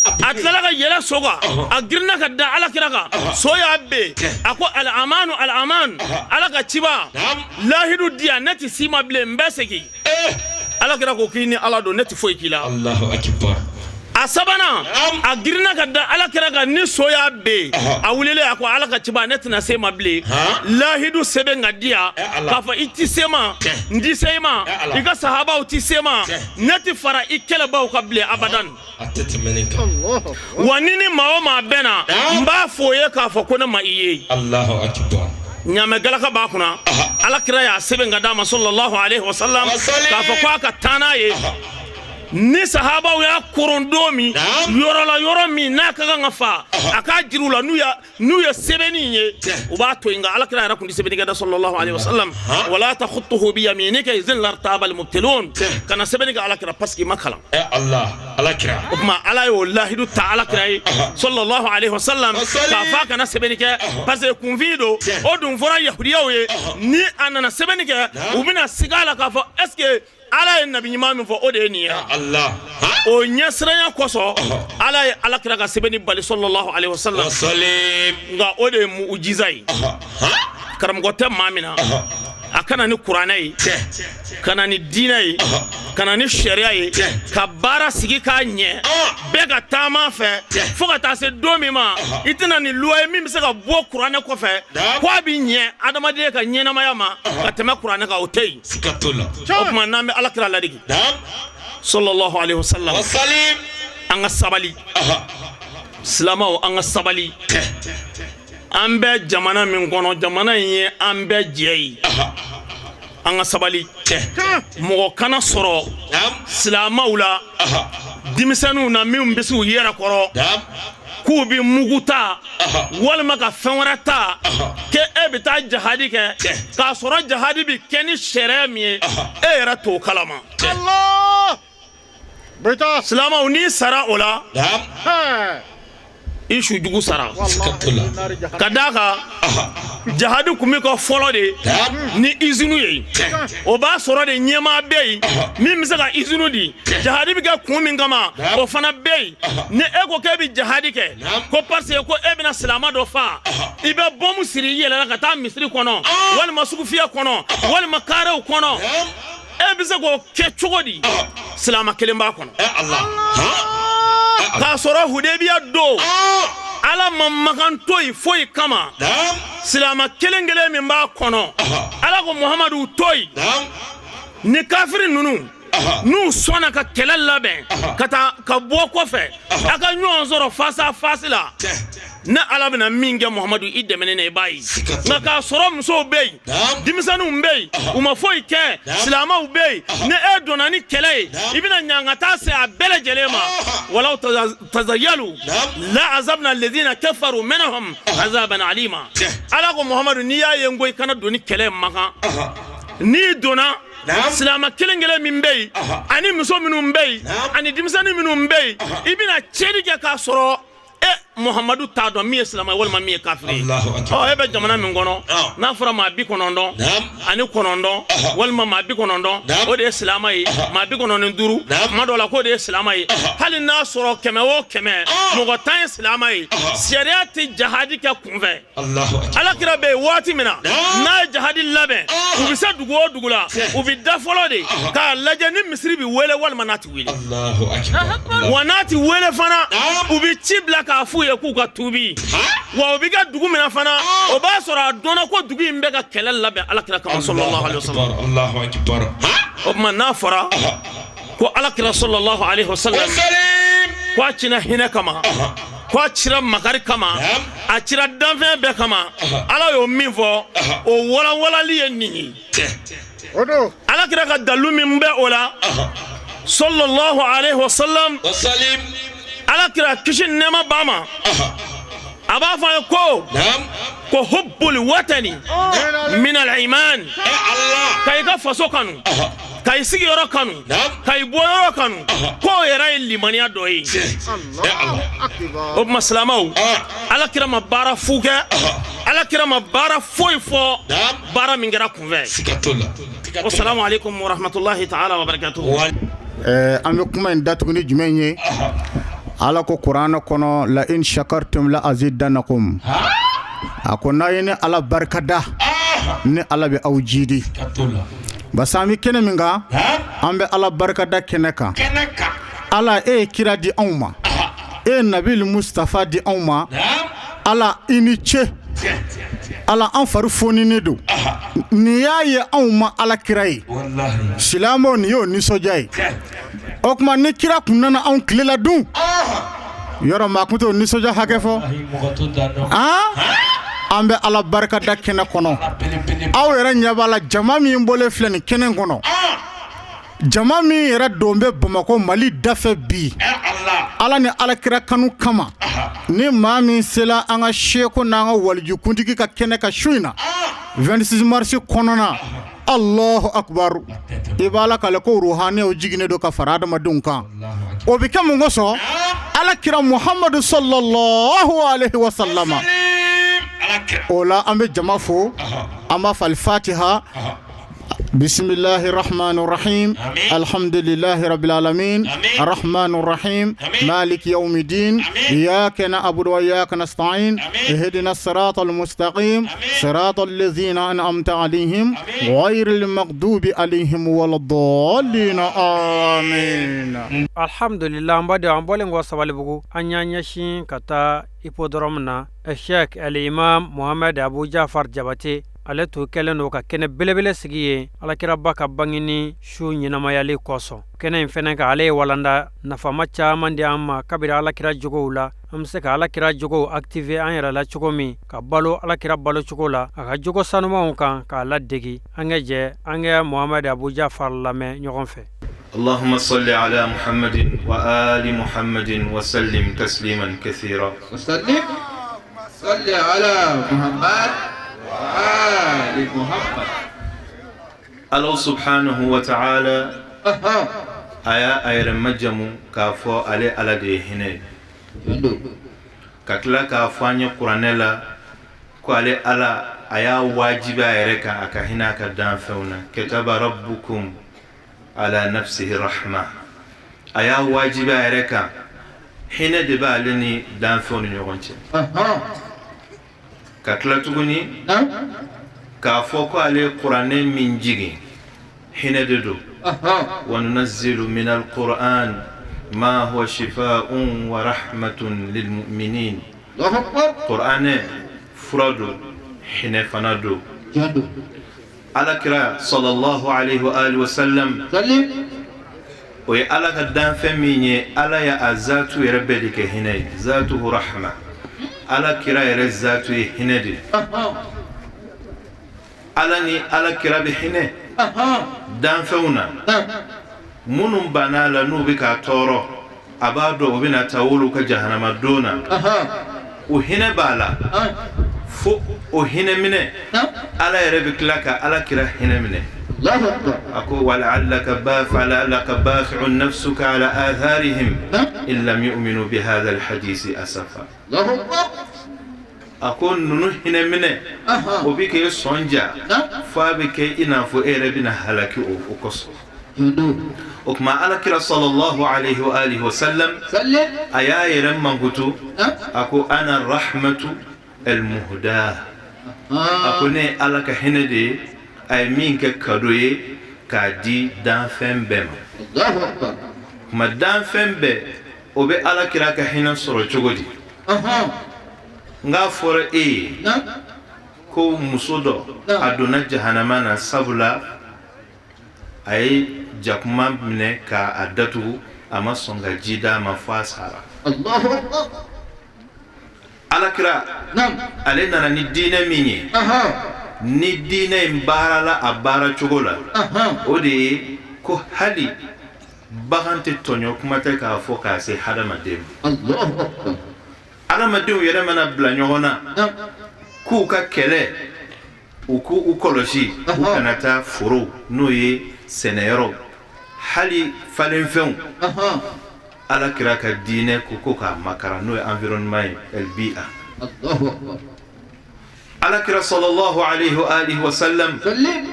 a tilala ka yɛlɛ so kan a girinna ka da alakira kan so y'a ben a ko al-amanu al-aman ala ka cibaa lahidu di yan ne tɛ s'i ma bilen n bɛ segin alakira ko k'i ni ala don ne tɛ foyi k'i la a sabanan a girinna ka da alakira kan ni so y'a ben a wulile a ko ala ka cibaa ne tɛna se ma bilen lahidu sɛbɛn ka di yan k'a fɔ i tɛ se ma n tɛ se i ma i ka sahabaw tɛ se ma ne tɛ fara i kɛlɛbaw ka bilen abadan wa ni maa o maa bɛnna n b'a fɔ o ye k'a fɔ ko ne ma i ye ɲamɛ galaka b'a kunna alakira y'a sɛbɛn ka d'a ma sallallahu alaihi wasallam k'a fɔ ko a ka taa n'a ye ni sahabaw y'a koron don min yɔrɔ la yɔrɔ min n'a ka kan ka fa a k'a jira u la n'u ye sɛbɛnni ye u b'a to yen nka alakira yɛrɛ tun tɛ sɛbɛnni kɛ da sallallahu alaihi wasallam wala takhutuhu bi yaminika izin lartaba al-mubtilun kana sɛbɛnni kɛ alakira parce que i ma kalan o tuma ala y'o lahidu ta alakira ye sallallahu alaihi wasallam k'a fɔ a kana sɛbɛnni kɛ parce que kunfin don o dun fɔra yahudiyaw ye ni a nana sɛbɛnni kɛ u bɛna sigi a la k'a fɔ est ce que ala ye nabi ɲuman min fɔ o de ye nin ye o ɲɛsiranya kosɔn ala ye alakira ka sɛbɛnni bali sallallahu alaihi wasallam nka o de ye mujiza ye karamɔgɔ tɛ maa min na a kana ni kuranɛ ye kana ni diinɛ ye kana ni sariya ye ka baara sigi k'a ɲɛ bɛɛ ka taama fɛ fo ka taa se don min ma i tɛna ni luwa ye min bɛ se ka bɔ kuranɛ kɔfɛ ko a bɛ ɲɛ adamaden ka ɲɛnamaya ma ka tɛmɛ kuranɛ kan o tɛ yen o tuma n'an bɛ alakira ladege sallallahu alaihi wasallam an ka sabali silamɛw an ka sabali an bɛ jamana min kɔnɔ jamana in ye an bɛɛ jɛ ye an ka sabali mɔgɔ kana sɔrɔ silamɛw la denmisɛnninw na min bɛ se u yɛrɛ kɔrɔ k'u bɛ mugu ta walima ka fɛn wɛrɛ ta k'e bɛ taa jahadi kɛ k'a sɔrɔ jahadi bɛ kɛ ni sariya min ye e yɛrɛ t'o kalama silamɛw n'i sara o la ishu jugu sara kadaka jahadi kumi ko folo de ni izinu ye o ba soro de nyema bey mi se ka izinu di jahadi bi ka kun min kama o fana bey ne e ko ke bi jahadi ke ko parce ko e bina salama do fa ibe bomu siri yela ka ta misri kono wal masufiya kono wal makare kono e bi se ko ke chogodi salama kelemba kono Allah ka soro Hudaybiya do ala mamakan toy foy kama silama kelengele min ba kono ala ko Muhammadu toy ni kafiri nunu nu sona ka kelal laben kata ka bo ko fe aka nyon zoro face à face la na ala bina minge Muhammadu idemene ne bayi na ka soro mso bey dimisanu mbey uma foy ke silama ubey ne e donani kele ibina nyanga ta se abele jelema walaw tazayyalu la azabna alladhina kafaru minhum azaban alima ala ko Muhammadu ni ya yengoy kana doni kele maka ni dona silama kelengele min bey ani muso minun bey ani dimisanu minun bey ibina chedi ke ka soro Muhammadu ta do mi islam wal ma mi kafiri o e be jamana min gono na fura ma bi konondo ani konondo wal ma bi konondo o de islamai ma bi konondo duru ma do la ko de islamai hal na soro keme o keme mo go tan islamai shariati jihadi ka kunve ala kira be wati mina na jihadi labe u bi sa dugo dugula u bi da folo de ka laje ni misri bi wele wal manati wele Allahu akbar wanati wele fana u bi chibla ka fu ku ka tubi wa obiga dugu mina fana o ba sora dona ko dugu imbe ka kelal labe alakira kama sallallahu alaihi wasallam Allahu akbar o ma nafara ko alakira sallallahu alaihi wasallam ko china hina kama ko chira makari kama a chira danfe be kama ala yo minfo o wala li enni odo alakira ka dalu min be ola sallallahu alaihi wasallam ala kira kishin nema bama aba fa ko hubbul watani min al-iman kay ka faso kanu kay sigi yoro kanu kay boyoro kanu ko yera limaniya doyi o maslamaw ala kira mabara fuga ala kira mabara foifo bara mingera kunve assalamu alaikum wa rahmatullahi ta'ala wa barakatuh ame kuma ndatuguni jumenye ala ko qur'ana kono la in shakartum la azidanakum akona yene ala barkada ni ala be awjidi basami kene minga ambe ala barkada keneka ala kira di awma nabil mustafa di awma ala iniche ala an faru foni ne do ni yaye awma ala kirai wallahi silamo ni yo ni sojai okuma ni kira kunana an kilela dun yoro makuto ni soja hakefo ambe ala barka da kene kono aw yera nyabala jama mi mbole fleni kene kono jama mi yera dombe Bamako Mali dafe bi ala ni ala kira kanu kama ni mami sela anga sheko nanga walju kuntiki ka kene ka shuina 26 mars konona Allahu akbar ibala kala ko ruhani o jigine do ka farada madunka o bi kam ngoso ala kira Muhammad sallallahu alaihi wasallama ola ambe jamafo ama fal fatiha بسم الله الرحمن الرحيم الحمد لله رب العالمين الرحمن الرحيم مالك يوم الدين إياك نعبد وإياك نستعين اهدنا الصراط المستقيم صراط الذين أنعمت عليهم غير المغضوب عليهم ولا الضالين آمين الحمد لله مبادئ أمبولين وصوالبو أنيانيشين كتا إبودرمنا الشيخ الإمام محمد أبو جعفر جبتي ale to keleno ka kene belebele sigiye ala kirabba ka bangini shu nyinama yali koso kene fene ka ale walanda nafama chaman di amma kabira ala kira jogo la amse ka ala kira jogo active an yara la chogomi ka balo ala kira balo chogo la aka jogo sanuma kan ka la degi angeje ange Muhammad Abu Jafar lame nyogon fe اللهم صل على محمد وآل محمد وسلم تسليما كثيرا وسلم صل على محمد وآل محمد الله سبحانه وتعالى آية مجمو كافو على دي هنا ka tila k'a fɔ an ye kuranɛ la ko ale ala a y'a wajibi a yɛrɛ kan a ka hinɛ a ka danfɛnw na kataba rabbukum ala nafsihi rahma a y'a wajibi a yɛrɛ kan hinɛ de b'ale ni danfɛnw ni ɲɔgɔn cɛ ka tila tuguni k'a fɔ ko ale kuranɛ min jigin hinɛ de don wa nunazzilu min alquran ma huwa shifaa'un wa rahmatun lil mu'minin kuranɛ fura don hinɛ fana don alakira sallallahu alayhi wa alihi wa sallam o ye ala ka danfɛn min ye ala ya a zatu yɛrɛ bɛɛ de kɛ hinɛ ye zatuhu rahma alakira yɛrɛ zatu ye hinɛ de ala ni alakira bɛ hinɛ danfɛnw na minnu banna la n'u bɛ k'a tɔɔrɔ a b'a dɔn u bɛna taa wolo ka jahanama don na o hinɛ b'a la fo o hinɛ minɛ ala yɛrɛ bɛ tila ka alakira hinɛ minɛ a ko wala'allaka baakhi'un nafsuka ala atharihim in lam yu'minu bi hadha alhadisi asafa a ko ninnu hinɛ minɛ o bɛ kɛ sɔnja fo a bɛ kɛ i n'a fɔ e yɛrɛ bɛna halaki o kosɔn o tuma alakira sallallahu alayhi wa alihi wa sallam a y'a yɛrɛ mankutu a ko ana rahmatu almuhda a ko ne ala ka hinɛ de ye a ye min kɛ kado ye k'a di danfɛn bɛɛ ma tuma danfɛn bɛɛ o bɛ alakira ka hinɛ sɔrɔ cogo di n'a fɔra e ye ko muso dɔ a donna jahanama na sabula a ye jakuma minɛ k'a datugu a ma sɔn ka ji d'a ma fo a sara alakira ale nana ni diinɛ min ye ni diinɛ in baarala a baara cogo la o de ye ko hali bagan tɛ tɔɲɔ kuma tɛ k'a fɔ k'a se hadamaden ma hadamadenw yɛrɛ mana bila ɲɔgɔn na k'u ka kɛlɛ u k'u kɔlɔsi u kana taa foro n'o ye sɛnɛyɔrɔ hali falenfɛnw alakira ka diinɛ ko k'a makara n'o ye environnement ye elbi'a alakira sallallahu alayhi wa alihi wa sallam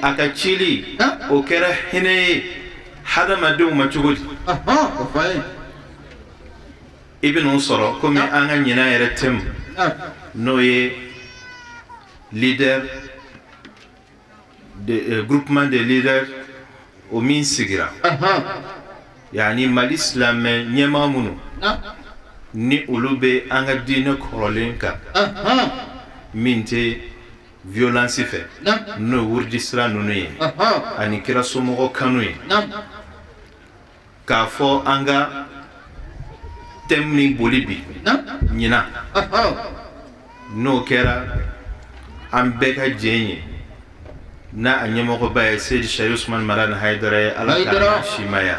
a ka cili o kɛra hinɛ ye hadamadenw ma cogo di i bɛ n'o sɔrɔ komi an ka ɲinan yɛrɛ thème n'o ye leader groupement de leaders o min sigira yani mali silamɛ ɲɛmaa minnu ni olu bɛ an ka diinɛ kɔrɔlen kan min tɛ violence fɛ n'o ye wurudi sira ninnu ye ani kira somɔgɔ kanu ye k'a fɔ an ka thème ni boli bi ɲinan n'o kɛra an bɛɛ ka jɛn ye n'a a ɲɛmɔgɔba ye Seydi Sharif Usman Malan Haidara ye ala k'a simaya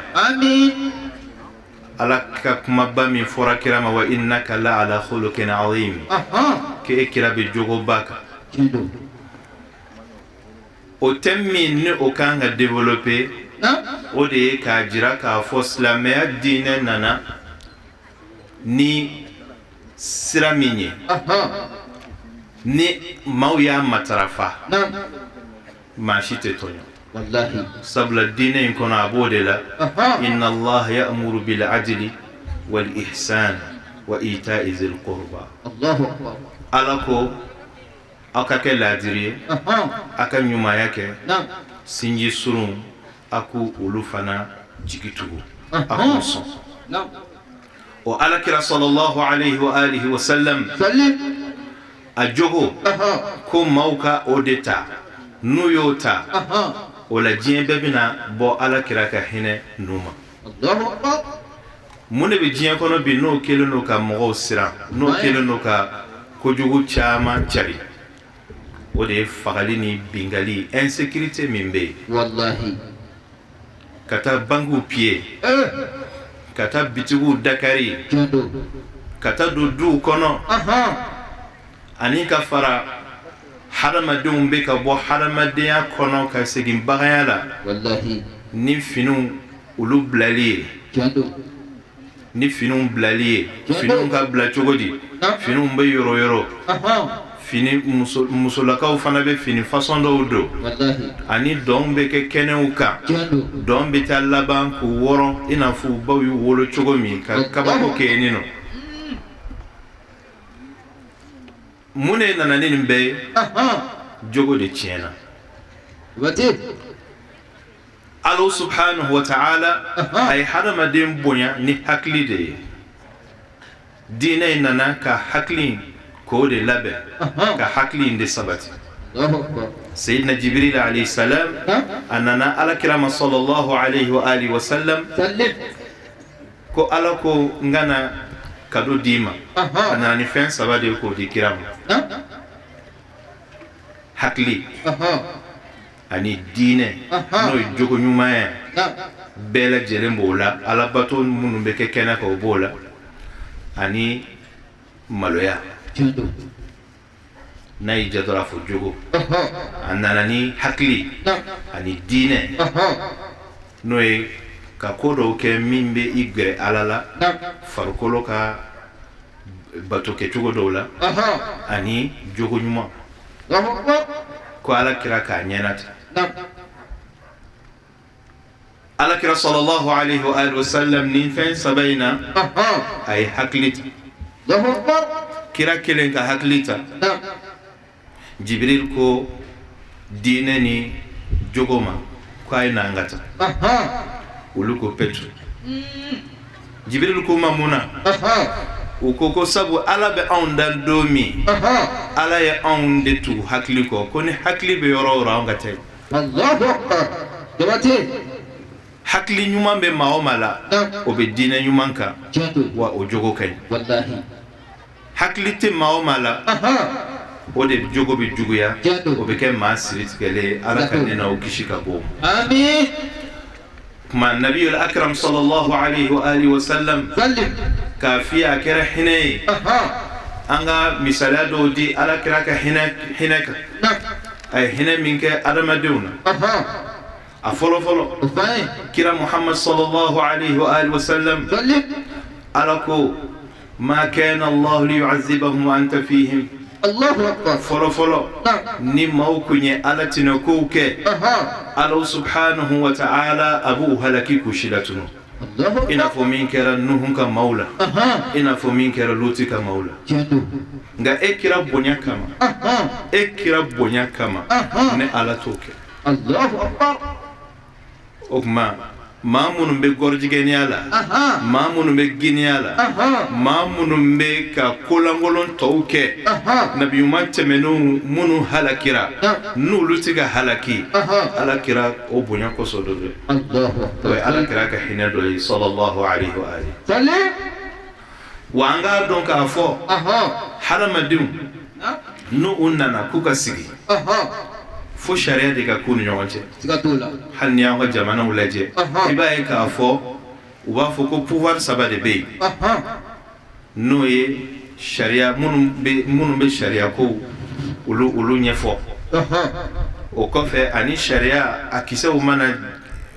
ala ka kumaba min fɔra kira ma wa innaka la ala khuluqin azim k'e kira bɛ jogoba kan o thème min ni o kan ka développer o de ye k'a jira k'a fɔ silamɛya diinɛ nana ni sira min ye ni maaw y'a matarafa maa si tɛ tɔɲɔ sabula diinɛ in kɔnɔ a b'o de la inna Allah ya'muru bil adli wal ihsan wa ita'i zil qurba ala ko aw ka kɛ laadiri ye a ka ɲumanya kɛ sinji surun a k'u olu fana jigi tugu a k'u sɔn o alakira sallallahu alayhi wa alihi wa sallam a jogo ko maaw ka o de ta n'u y'o ta o la diɲɛ bɛɛ bɛna bɔ alakira ka hinɛ nu ma mun de bɛ diɲɛ kɔnɔ bi n'o kɛlen don ka mɔgɔw siran n'o kɛlen don ka kojugu caman cari o de ye fagali ni bingali insécurité min bɛ yen ka taa bankiw piller ka taa bitigiw dakari ka taa don duw kɔnɔ ani ka fara hadamadenw bɛ ka bɔ hadamadenya kɔnɔ ka segin baganya la ni finiw olu bilali ye ni finiw bilali ye finiw ka bila cogo di finiw bɛ yɔrɔ yɔrɔ fini musolakaw fana bɛ fini façon dɔw don ani dɔn bɛ kɛ kɛnɛw kan dɔn bɛ taa laban k'u wɔrɔn i n'a fɔ u baw y'u wolo cogo min ka kabako kɛ yen nɔ mun de nana ni nin bɛɛ ye jogo de tiɲɛna Allah subhanahu wa ta'ala ay hadamaden bonya ni hakili de ye diinɛ nana ka hakili k'o de labɛn ka hakili de sabati Sayyidina Jibril alayhi salam a nana alakira ma sallallahu alayhi wa alihi wa sallam ko ala ko n kana kado d'i ma a nana ni fɛn saba de k'o di kira ma hakili ani diinɛ n'o ye jogo ɲuman ye bɛɛ lajɛlen b'o la alabato minnu bɛ kɛ kɛnɛ kan o b'o la ani maloya n'a y'i ja dɔrɔn a fɔ jogo a nana ni hakili ani diinɛ n'o ye ka ko dɔw kɛ min bɛ i gɛrɛ ala la farikolo ka bato kɛ cogo dɔw la ani jogo ɲuman ko ala kira k'a ɲɛnati ala kira sallallahu alayhi wa alihi wa sallam ni fɛn saba in na a ye hakili ta kira kelen ka hakili ta Jibril ko diinɛ ni jogo ma ko a ye na an ka ta olu ko petu Jibril ko ma mun na u ko sabu ala bɛ anw dan don min ala ye anw de tugu hakili kɔ ko ni hakili bɛ yɔrɔ o yɔrɔ anw ka tɛ hakili ɲuman bɛ maa o maa la o bɛ diinɛ ɲuman kan wa o jogo ka ɲi hakili tɛ maa o maa la o de jogo bɛ juguya o bɛ kɛ maa siritigɛlen ala ka ne n'aw kisi ka bɔ kuma nabiyul akram sallallahu alayhi wa alihi wa sallam k'a fi a kɛra hinɛ ye an ka misaliya dɔw di ala kira ka hinɛ kan a ye hinɛ min kɛ adamadenw na a fɔlɔ fɔlɔ kira muhammad sallallahu alayhi wa alihi wa sallam ala ko ma kana allah liyu'azzibahum wa anta fihim fɔlɔ fɔlɔ ni maaw kun ye ala tɛna kow kɛ ala subhanahu wa ta'ala a b'u halaki kusi la tunu i n'a fɔ min kɛra nuhun ka maaw la i n'a fɔ min kɛra loti ka maaw la nka e kira bonya kama ne ala t'o kɛ o tuma maa minnu bɛ gɔrijigɛniya la maa minnu bɛ giniya la maa minnu bɛ ka kolankolon tɔw kɛ nabiyuman tɛmɛnenw minnu halakira n'olu tɛ ka halaki alakira o bonya kosɔn dɔ bɛ o ye alakira ka hinɛ dɔ ye sallallahu alayhi wa alihi wa an k'a dɔn k'a fɔ hadamadenw n'u nana k'u ka sigi fo sariya de ka k'u ni ɲɔgɔn cɛ hali ni y'an ka jamanaw lajɛ i b'a ye k'a fɔ u b'a fɔ ko pouvoir saba de bɛ yen n'o ye sariya minnu bɛ sariya ko olu ɲɛfɔ o kɔfɛ ani sariya a kisɛw mana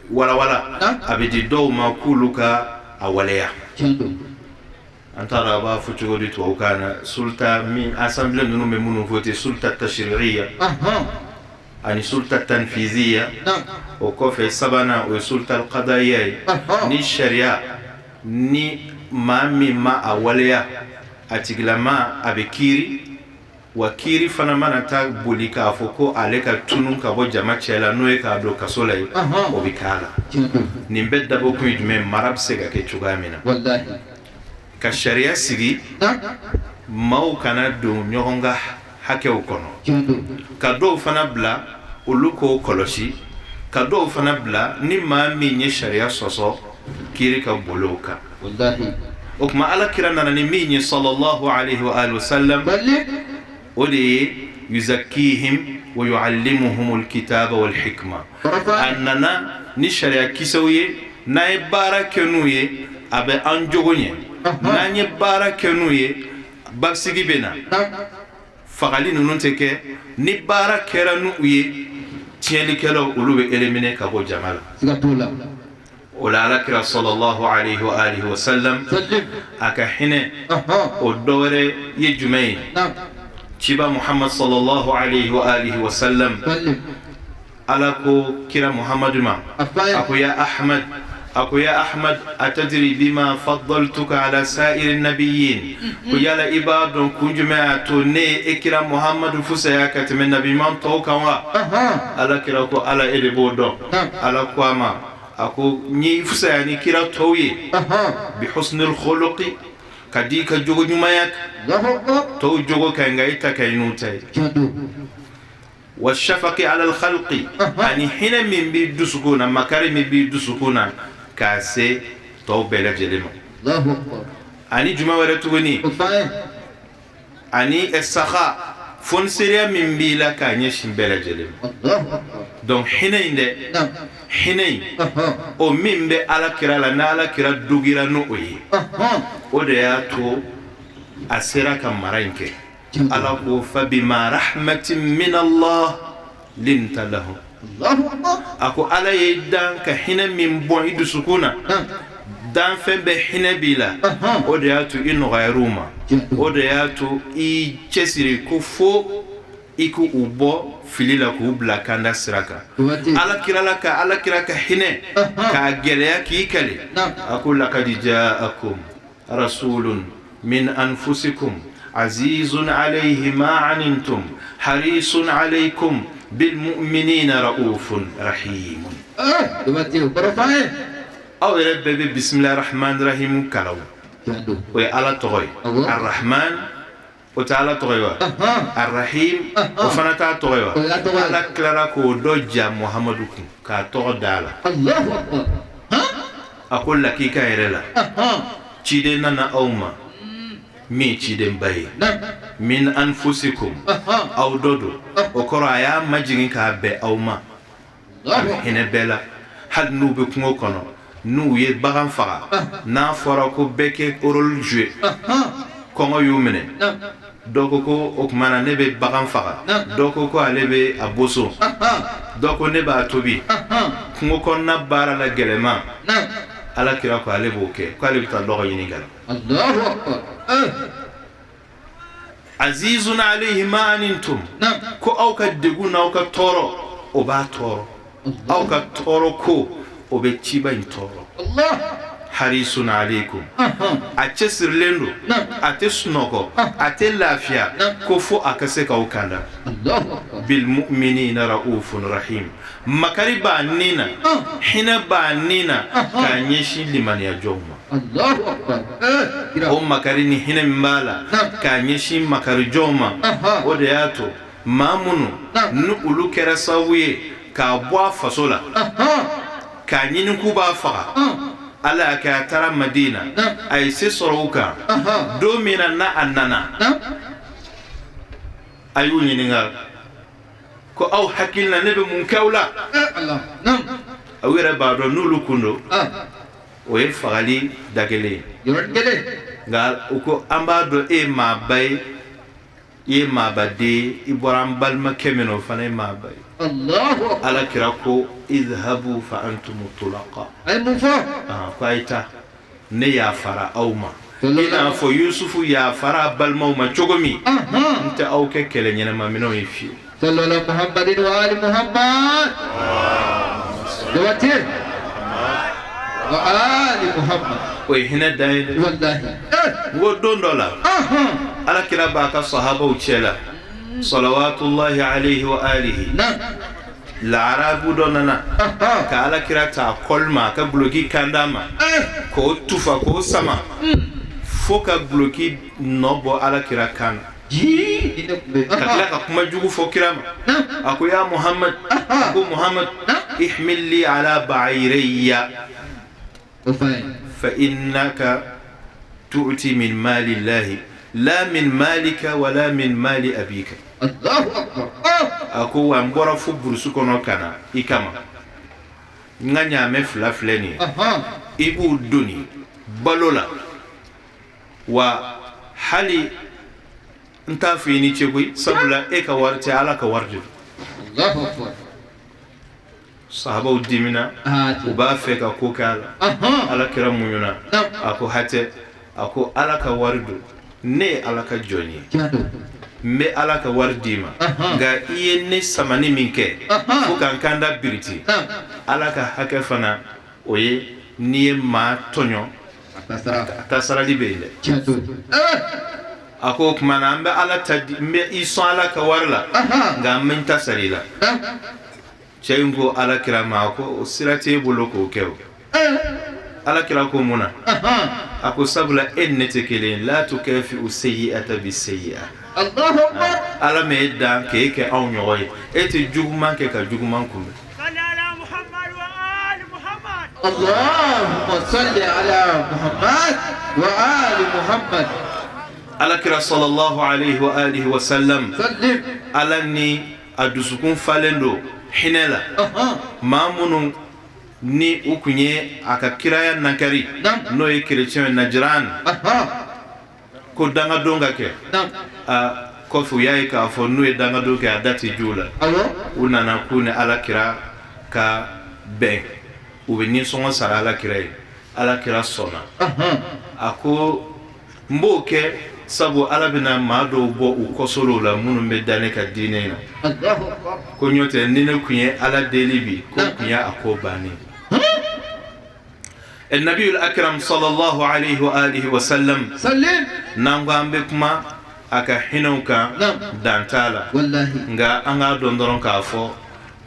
walawala a bɛ di dɔw ma k'olu ka a waleya an t'a dɔn a b'a fɔ cogo di tubabukan na sulta min assemblée ninnu bɛ minnu fɔ ten sulta tashri'iyya ani sulta tanfiziya o kɔfɛ sabanan o ye sulta qadaiya ye ni sariya ni maa min ma a waleya a tigilama a bɛ kiiri wa kiiri fana mana taa boli k'a fɔ ko ale ka tunu ka bɔ jama cɛ la n'o ye k'a don kaso la ye o bɛ k'a la nin bɛɛ dabɔ kun ye jumɛn mara bɛ se ka kɛ cogoya min na ka sariya sigi maaw kana don ɲɔgɔn ka hakɛw kɔnɔ ka dɔw fana bila olu k'o kɔlɔsi ka dɔw fana bila ni maa min ye sariya sɔsɔ kiiri ka boli o kan o tuma ala kira nana ni min ye sallallahu alayhi wa alihi wa sallam o de ye yuzakkihim wa yu'allimuhum alkitaba wal hikma a nana ni sariya kisɛw ye n'an ye baara kɛ n'u ye a bɛ an jogo ɲɛ n'an ye baara kɛ n'u ye basigi bɛ na fagali ninnu tɛ kɛ ni baara kɛra n'u ye tiɲɛlikɛlaw olu bɛ éliminer ka bɔ jama la ولا لك صلى الله عليه وآله وسلم أكحنة ودور يجمعين تبا محمد صلى الله عليه وآله وسلم ألاكو كرا محمد ما أكو يا أحمد أكو يا أحمد أتدري بما فضلتك على سائر النبيين ويا إباد كنجمع توني إكرا محمد فسياك من نبي من توكوا ألا كراكو ألا إربودو ألا كواما أكو ني فسياني كرا توي بحسن الخلق كديك جوجو نمايك تو جوجو كانغايتا كاينوتاي والشفق على الخلق أني حين من بيد سكونا مكارم بيد سكونا كاسي تو بلا جلما أني جمع ورتوني أني السخاء فنسريا من بيلا كانيش بلا جلما دون حين حين او من بي على كرا لنا على كرا دوغيرا نوي ودياتو أسيرا كمارينكي ألاقو فبما رحمة من الله لنت له أكو على يدان كحين من بعيد سكونا دان فين بحين بلا ودياتو إنو غيروما ودياتو إي تسيري كفو إكو أبو فيليلا كوبلا كاندا سراكا على كراكا حين كاجليا كيكالي أقول لقد جاءكم رسول من أنفسكم عزيز عليه ما عنتم حريص عليكم بالمؤمنين رؤوف رحيم أو ربي بسم الله الرحمن الرحيم كلاو وعلى تغي الرحمن وتعالى تغيوا الرحيم وفنتا تغيوا على كلا كو دوجا محمدكم كاتو دالا أقول لك كايرلا تشيدنا نا أوما مي تشيدن باي من أنفسكم أو دودو وكرا يا ماجين كابي أوما هنا بلا هل نوبكم وكنا نو يبغان فا نافركو بكي أورول جوي كونغو يومني dokoko okmana nebe bagan faga dokoko alebe aboso doko neba atobi kungo konna bara la gelema ala kira ko alebo ke ko ale ta dogo yini gal Allahu akbar azizun alayhi ma antum ko awka deguna awka toro o ba toro awka toro ko o be chiba in toro Allah harisun alaykum atesir lendo atesnoko atelafia ko fo akase ka ukanda bil mu'minina raufun rahim makariba nina hina ba nina ka nyeshi liman ya jomma Allahu akbar o makarini hina mbala ka nyeshi makari jomma o de yato mamunu nu ulu kera sawiye ka bwa fasola ka nyini kuba fa ala ka tara madina ay se sorouka do mina na annana ayu nyininga ko aw hakilna nebe mun kawla Allah nam awira ba do nulu kundo o e fagali dagele yorgele gal uko ambado e ma bay e ma bade iboram balma kemeno fane ma bay Allahu ala kirako idhabu fa antum tulaqa ay mufa kwaita ne ya fara auma ina fo yusufu ya fara balma ma chogomi nta auke kele nyana ma mino yifi sallallahu muhammadin wa ali muhammad dawati wa ali muhammad o hina dai wallahi wo dondola ala kiraba ka sahaba uchela salawatullahi alayhi wa alihi l'arabu donana ka ala kirata kolma ka bloki kandama ko tufa ko sama foka bloki nobo ala kirakan kakla ka kuma jugu fo kirama ako ya muhammad ako muhammad ihmil li ala ba'irayya fa innaka tu'ti min mali llahi la min malika wala min mali abika Allahu akbar ako wa mbora fu burusu kono kana ikama nganya me flafleni ibu duni balola wa hali nta fini chegui sabula e ka warti ala ka wardi Allahu akbar sahabaw dimina u b'a fɛ ka ko kɛ a la ala kira muɲuna a ko hatɛ a ko ala ka wari do ne ye ala ka jɔn ye n bɛ ala ka wari d'i ma nka i ye ne samani min kɛ fo ka n kan da biriti ala ka hakɛ fana o ye n'i ye maa tɔɲɔ a ta sarali bɛ yen dɛ a ko o tuma na n bɛ ala ta di n bɛ i sɔn ala ka wari la nka n bɛ n ta sara i la cɛ in ko ala kira ma a ko o sira t'e bolo k'o kɛ o ala kira ko mun na a ko sabula e ni ne tɛ kelen ye la tukafi'u sayyi'ata bisayyi'a ala m'e dan k'e kɛ anw ɲɔgɔn ye e tɛ juguman kɛ ka juguman kunbɛn اللهم صل على محمد وآل محمد ala kira sallallahu alayhi wa alihi wa sallam ala ni a dusukun falen do hinɛ la maa minnu ni u kun ye a ka kiraya nankari n'o ye kerecɛn Najran ko dangadon ka kɛ kɔfɛ u y'a ye k'a fɔ n'u ye dangadon kɛ a da tɛ ju la u nana k'u ni ala kira ka bɛn u bɛ nisɔngɔ sara ala kira ye ala kira sɔnna a ko n b'o kɛ sabu ala bɛna maa dɔw bɔ u kɔsɔrɔw la minnu bɛ da ne ka diinɛ na ko ɲɔ tɛ ni ne kun ye ala deli bi ko kun ye a ko bannen النبي الأكرم صلى الله عليه وآله وسلم n'an ko an bɛ kuma a ka hinɛw kan dan t'a la nka an k'a dɔn dɔrɔn k'a fɔ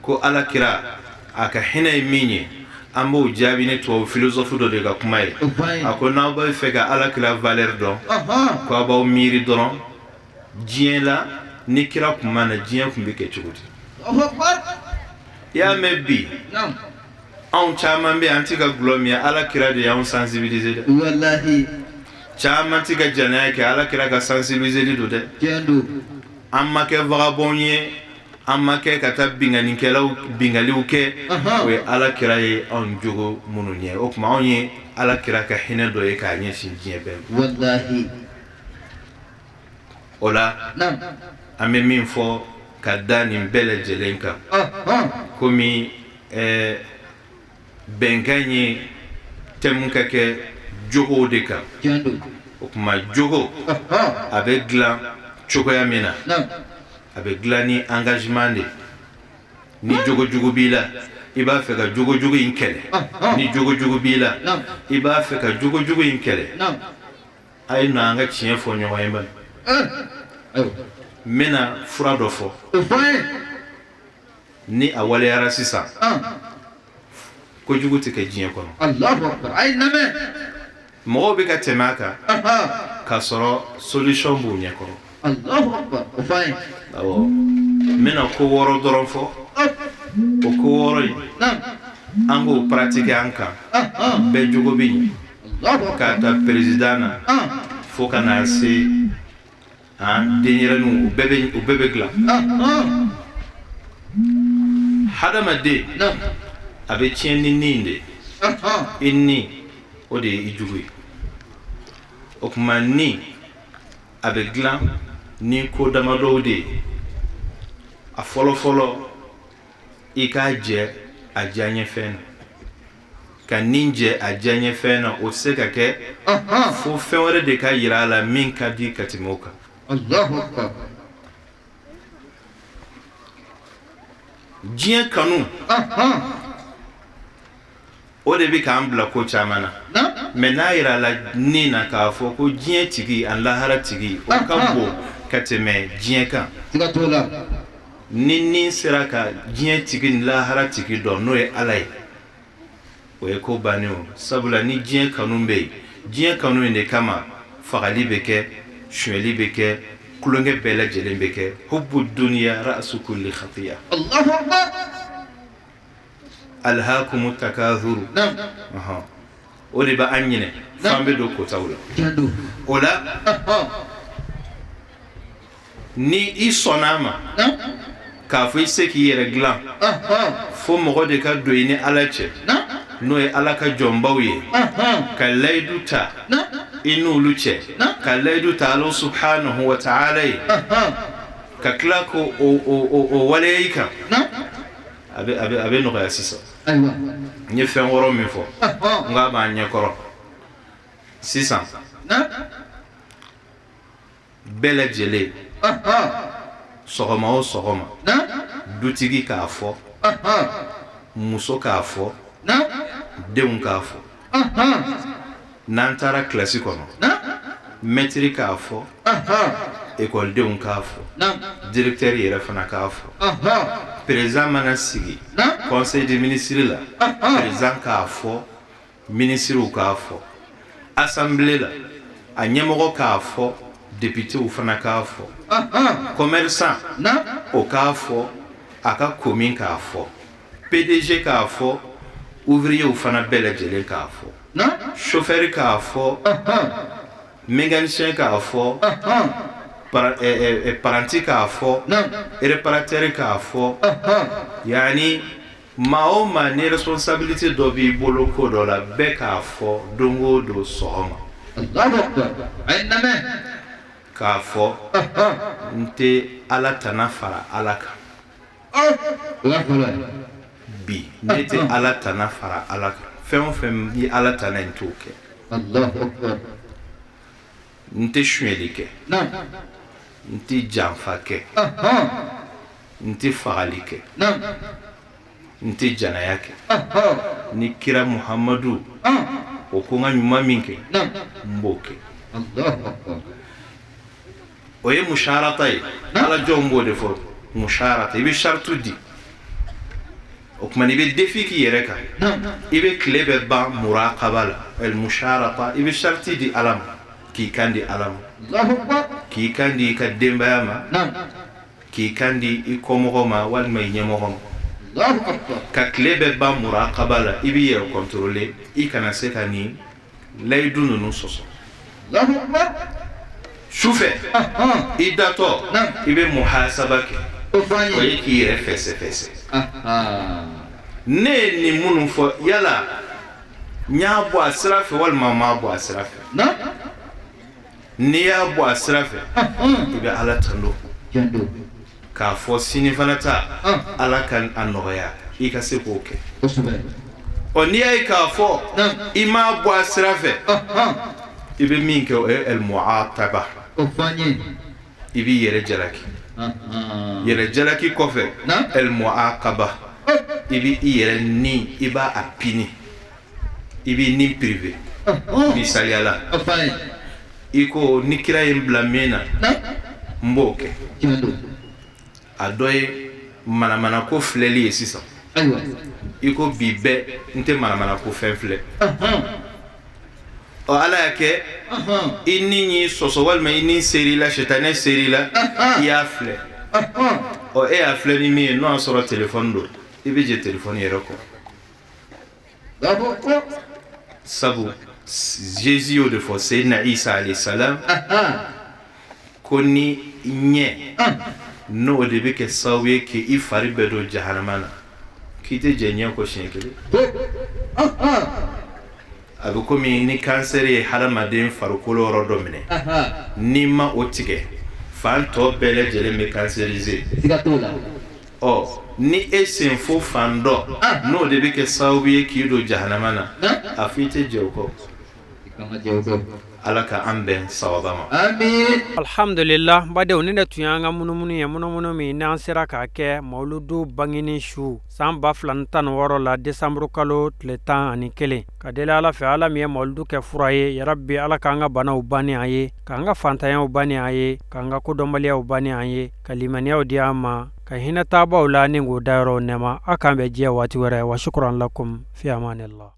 ko ala kira a ka hinɛ ye min ye an b'o jaabi ni tubabu philosophe dɔ de ka kuma ye a ko n'aw bɛ fɛ ka ala kira valeur dɔn ko a b'aw miiri dɔrɔn diɲɛ la ni kira tun ma na diɲɛ tun bɛ kɛ cogo di i y'a mɛn bi anw caman bɛ an ti ka gulɔ min ala kira de y'anw sensibiliser dɛ caman ti ka janaya kɛ ala kira ka sensibiliser do dɛ an ma kɛ vagabond ye an ma kɛ ka taa bingaliw kɛ o ye ala kira ye anw jogo minnu ɲɛ o tuma anw ye ala kira ka hinɛ dɔ ye k'a ɲɛsin diɲɛ bɛɛ ma o la an bɛ min fɔ ka da nin bɛɛ lajɛlen kan komi bɛnkan ye thème ka kɛ jogow de kan o tuma jogo a bɛ dilan cogoya min na a bɛ dilan ni engagement de ni jogojugu b'i la i b'a fɛ ka jogojugu in kɛlɛ ni jogojugu b'i la i b'a fɛ ka jogojugu in kɛlɛ a ye na an ka tiɲɛ fɔ ɲɔgɔn ye bani n bɛna fura dɔ fɔ ni a waleyara sisan kojugu tɛ kɛ diɲɛ kɔnɔ mɔgɔw bɛ ka tɛmɛ a kan k'a sɔrɔ solution b'u ɲɛkɔrɔ awɔ n bɛna ko 6 dɔrɔn fɔ o ko 6 in an k'o pratiquer an kan bɛɛ jogo bɛ ɲɛ k'a ta président na fo ka na se denyɛrɛninw o bɛɛ bɛ dilan hadamaden a bɛ tiɲɛ ni nin de i ni o de ye i jugu ye o tuma ni a bɛ dilan ni ko damadɔw de ye a fɔlɔfɔlɔ i k'a jɛ a diyaɲɛ fɛn na ka nin jɛ a diyaɲɛ fɛn na o tɛ se ka kɛ fo fɛn wɛrɛ de ka yira a la min ka di ka tɛmɛ o kan diɲɛ kanu o de bɛ k'an bila ko caman na mɛ n'a yira la nin na k'a fɔ ko diɲɛ tigi ani lahara tigi o ka bon ka tɛmɛ diɲɛ kan ni nin sera ka diɲɛ tigi ni lahara tigi dɔn n'o ye ala ye o ye ko bannen o sabula ni diɲɛ kanu bɛ yen diɲɛ kanu in de kama fagali bɛ kɛ suɲɛli bɛ kɛ kulonkɛ bɛɛ lajɛlen bɛ kɛ hubbu duniya ra'su kulli khatiya alhaakumu takathuru o de bɛ an ɲinɛ f'an bɛ don kotaw la o la ni i sɔnna a ma k'a fɔ i se k'i yɛrɛ dilan fo mɔgɔ de ka don i ni ala cɛ n'o ye ala ka jɔnbaw ye ka layidu ta i n'olu cɛ ka layidu ta ala subhanahu wa ta'ala ye ka tila ko o waleya i kan abe nɔgɔya sisan ayiwa n ye fɛn wɔɔrɔ min fɔ n k'a b'a ɲɛkɔrɔ sisan bɛɛ lajɛlen sɔgɔma o sɔgɔma dutigi k'a fɔ muso k'a fɔ denw k'a fɔ n'an taara kilasi kɔnɔ mɛtiri k'a fɔ ekɔlidenw k'a fɔ directeur yɛrɛ fana k'a fɔ président mana sigi conseil des ministres la président k'a fɔ ministrew k'a fɔ assemblée la a ɲɛmɔgɔ k'a fɔ députéw fana k'a fɔ commerçant o k'a fɔ a ka commune k'a fɔ PDG k'a fɔ ouvrier fana bɛɛ lajɛlen k'a fɔ chauffeur k'a fɔ mécanicien k'a fɔ paranti k'a fɔ réparateur k'a fɔ yani maa o maa ni responsabilité dɔ b'i bolo ko dɔ la bɛɛ k'a fɔ don o don sɔgɔma k'a fɔ n tɛ ala tana fara ala kan bi ne tɛ ala tana fara ala kan fɛn o fɛn bi ala tana in t'o kɛ n tɛ sonyɛli kɛ n tɛ janfa kɛ n tɛ fagali kɛ n tɛ janaya kɛ ni kira muhamadu o ko n ka ɲuman min kɛ n b'o kɛ o ye musharata ye ala jɔnw b'o de fɔ musharata i bɛ shartu di o tuma i bɛ défi k'i yɛrɛ kan i bɛ tile bɛ ban muraqaba la el musharata i bɛ sharti di ala ma k'i kan di ala ma k'i kan di i ka denbaya ma k'i kan di i kɔmɔgɔ ma walima i ɲɛmɔgɔ ma ka tile bɛ ban muraqaba la i b'i yɛrɛ contrôler i kana se ka nin layidu ninnu sɔsɔ sufɛ i datɔ i bɛ muhasaba kɛ o ye k'i yɛrɛ fɛsɛfɛsɛ ne ye nin minnu fɔ yala n y'a bɔ a sira fɛ walima n m'a bɔ a sira fɛ n'i y'a bɔ a sira fɛ i bɛ ala tando k'a fɔ sini fana ta ala ka a nɔgɔya i ka se k'o kɛ ɔ n'i y'a ye k'a fɔ i m'a bɔ a sira fɛ i bɛ min kɛ o ye el mu'ataba i b'i yɛrɛ jalaki yɛrɛ jalaki kɔfɛ el mu'aqaba i b'i yɛrɛ ni i b'a pini i b'i ni privé misaliyala i ko ni kira ye n bila min na n b'o kɛ a dɔ ye manamana ko filɛli ye sisan i ko bi bɛɛ n tɛ manamana ko fɛn filɛ ɔ ala y'a kɛ i ni y'i sɔsɔ walima i ni ser'i la sitanɛ ser'i la i y'a filɛ ɔ e y'a filɛ ni min ye n'o y'a sɔrɔ téléphone don i bɛ jɛ téléphone yɛrɛ kɔ sabu Jésus y'o de fɔ Seydina Isa alayhi salam ko ni ɲɛ n'o de bɛ kɛ sababu ye k'i fari bɛɛ don jahanama na k'i tɛ jɛ ɲɛ kɔ siɲɛ kelen a bɛ komi ni kansɛri ye hadamaden farikolo yɔrɔ dɔ minɛ n'i ma o tigɛ fan tɔ bɛɛ lajɛlen bɛ kansɛrize ɔ ni e sen fo fan dɔ n'o de bɛ kɛ sababu ye k'i don jahanama na a fɔ i tɛ jɛ o kɔ ala ka an bɛn sawaba ma alhamdulillah badenw ni de tun y'an ka munumunu ye munumunu min n'an sera k'a kɛ mawuludu bangini su san 2016 la desanburu kalo tile 11 ka deli ala fɛ ala min ye mawuludu kɛ fura ye yarabi ala k'an ka banaw banni an ye k'an ka fantanyaw banni an ye k'an ka kodɔnbaliyaw banni an ye ka limaniyaw di an ma ka hinɛ taabaw la ni k'o dayɔrɔ nɛma a k'an bɛ diɲɛ waati wɛrɛ wa shukran lakum fi amanillah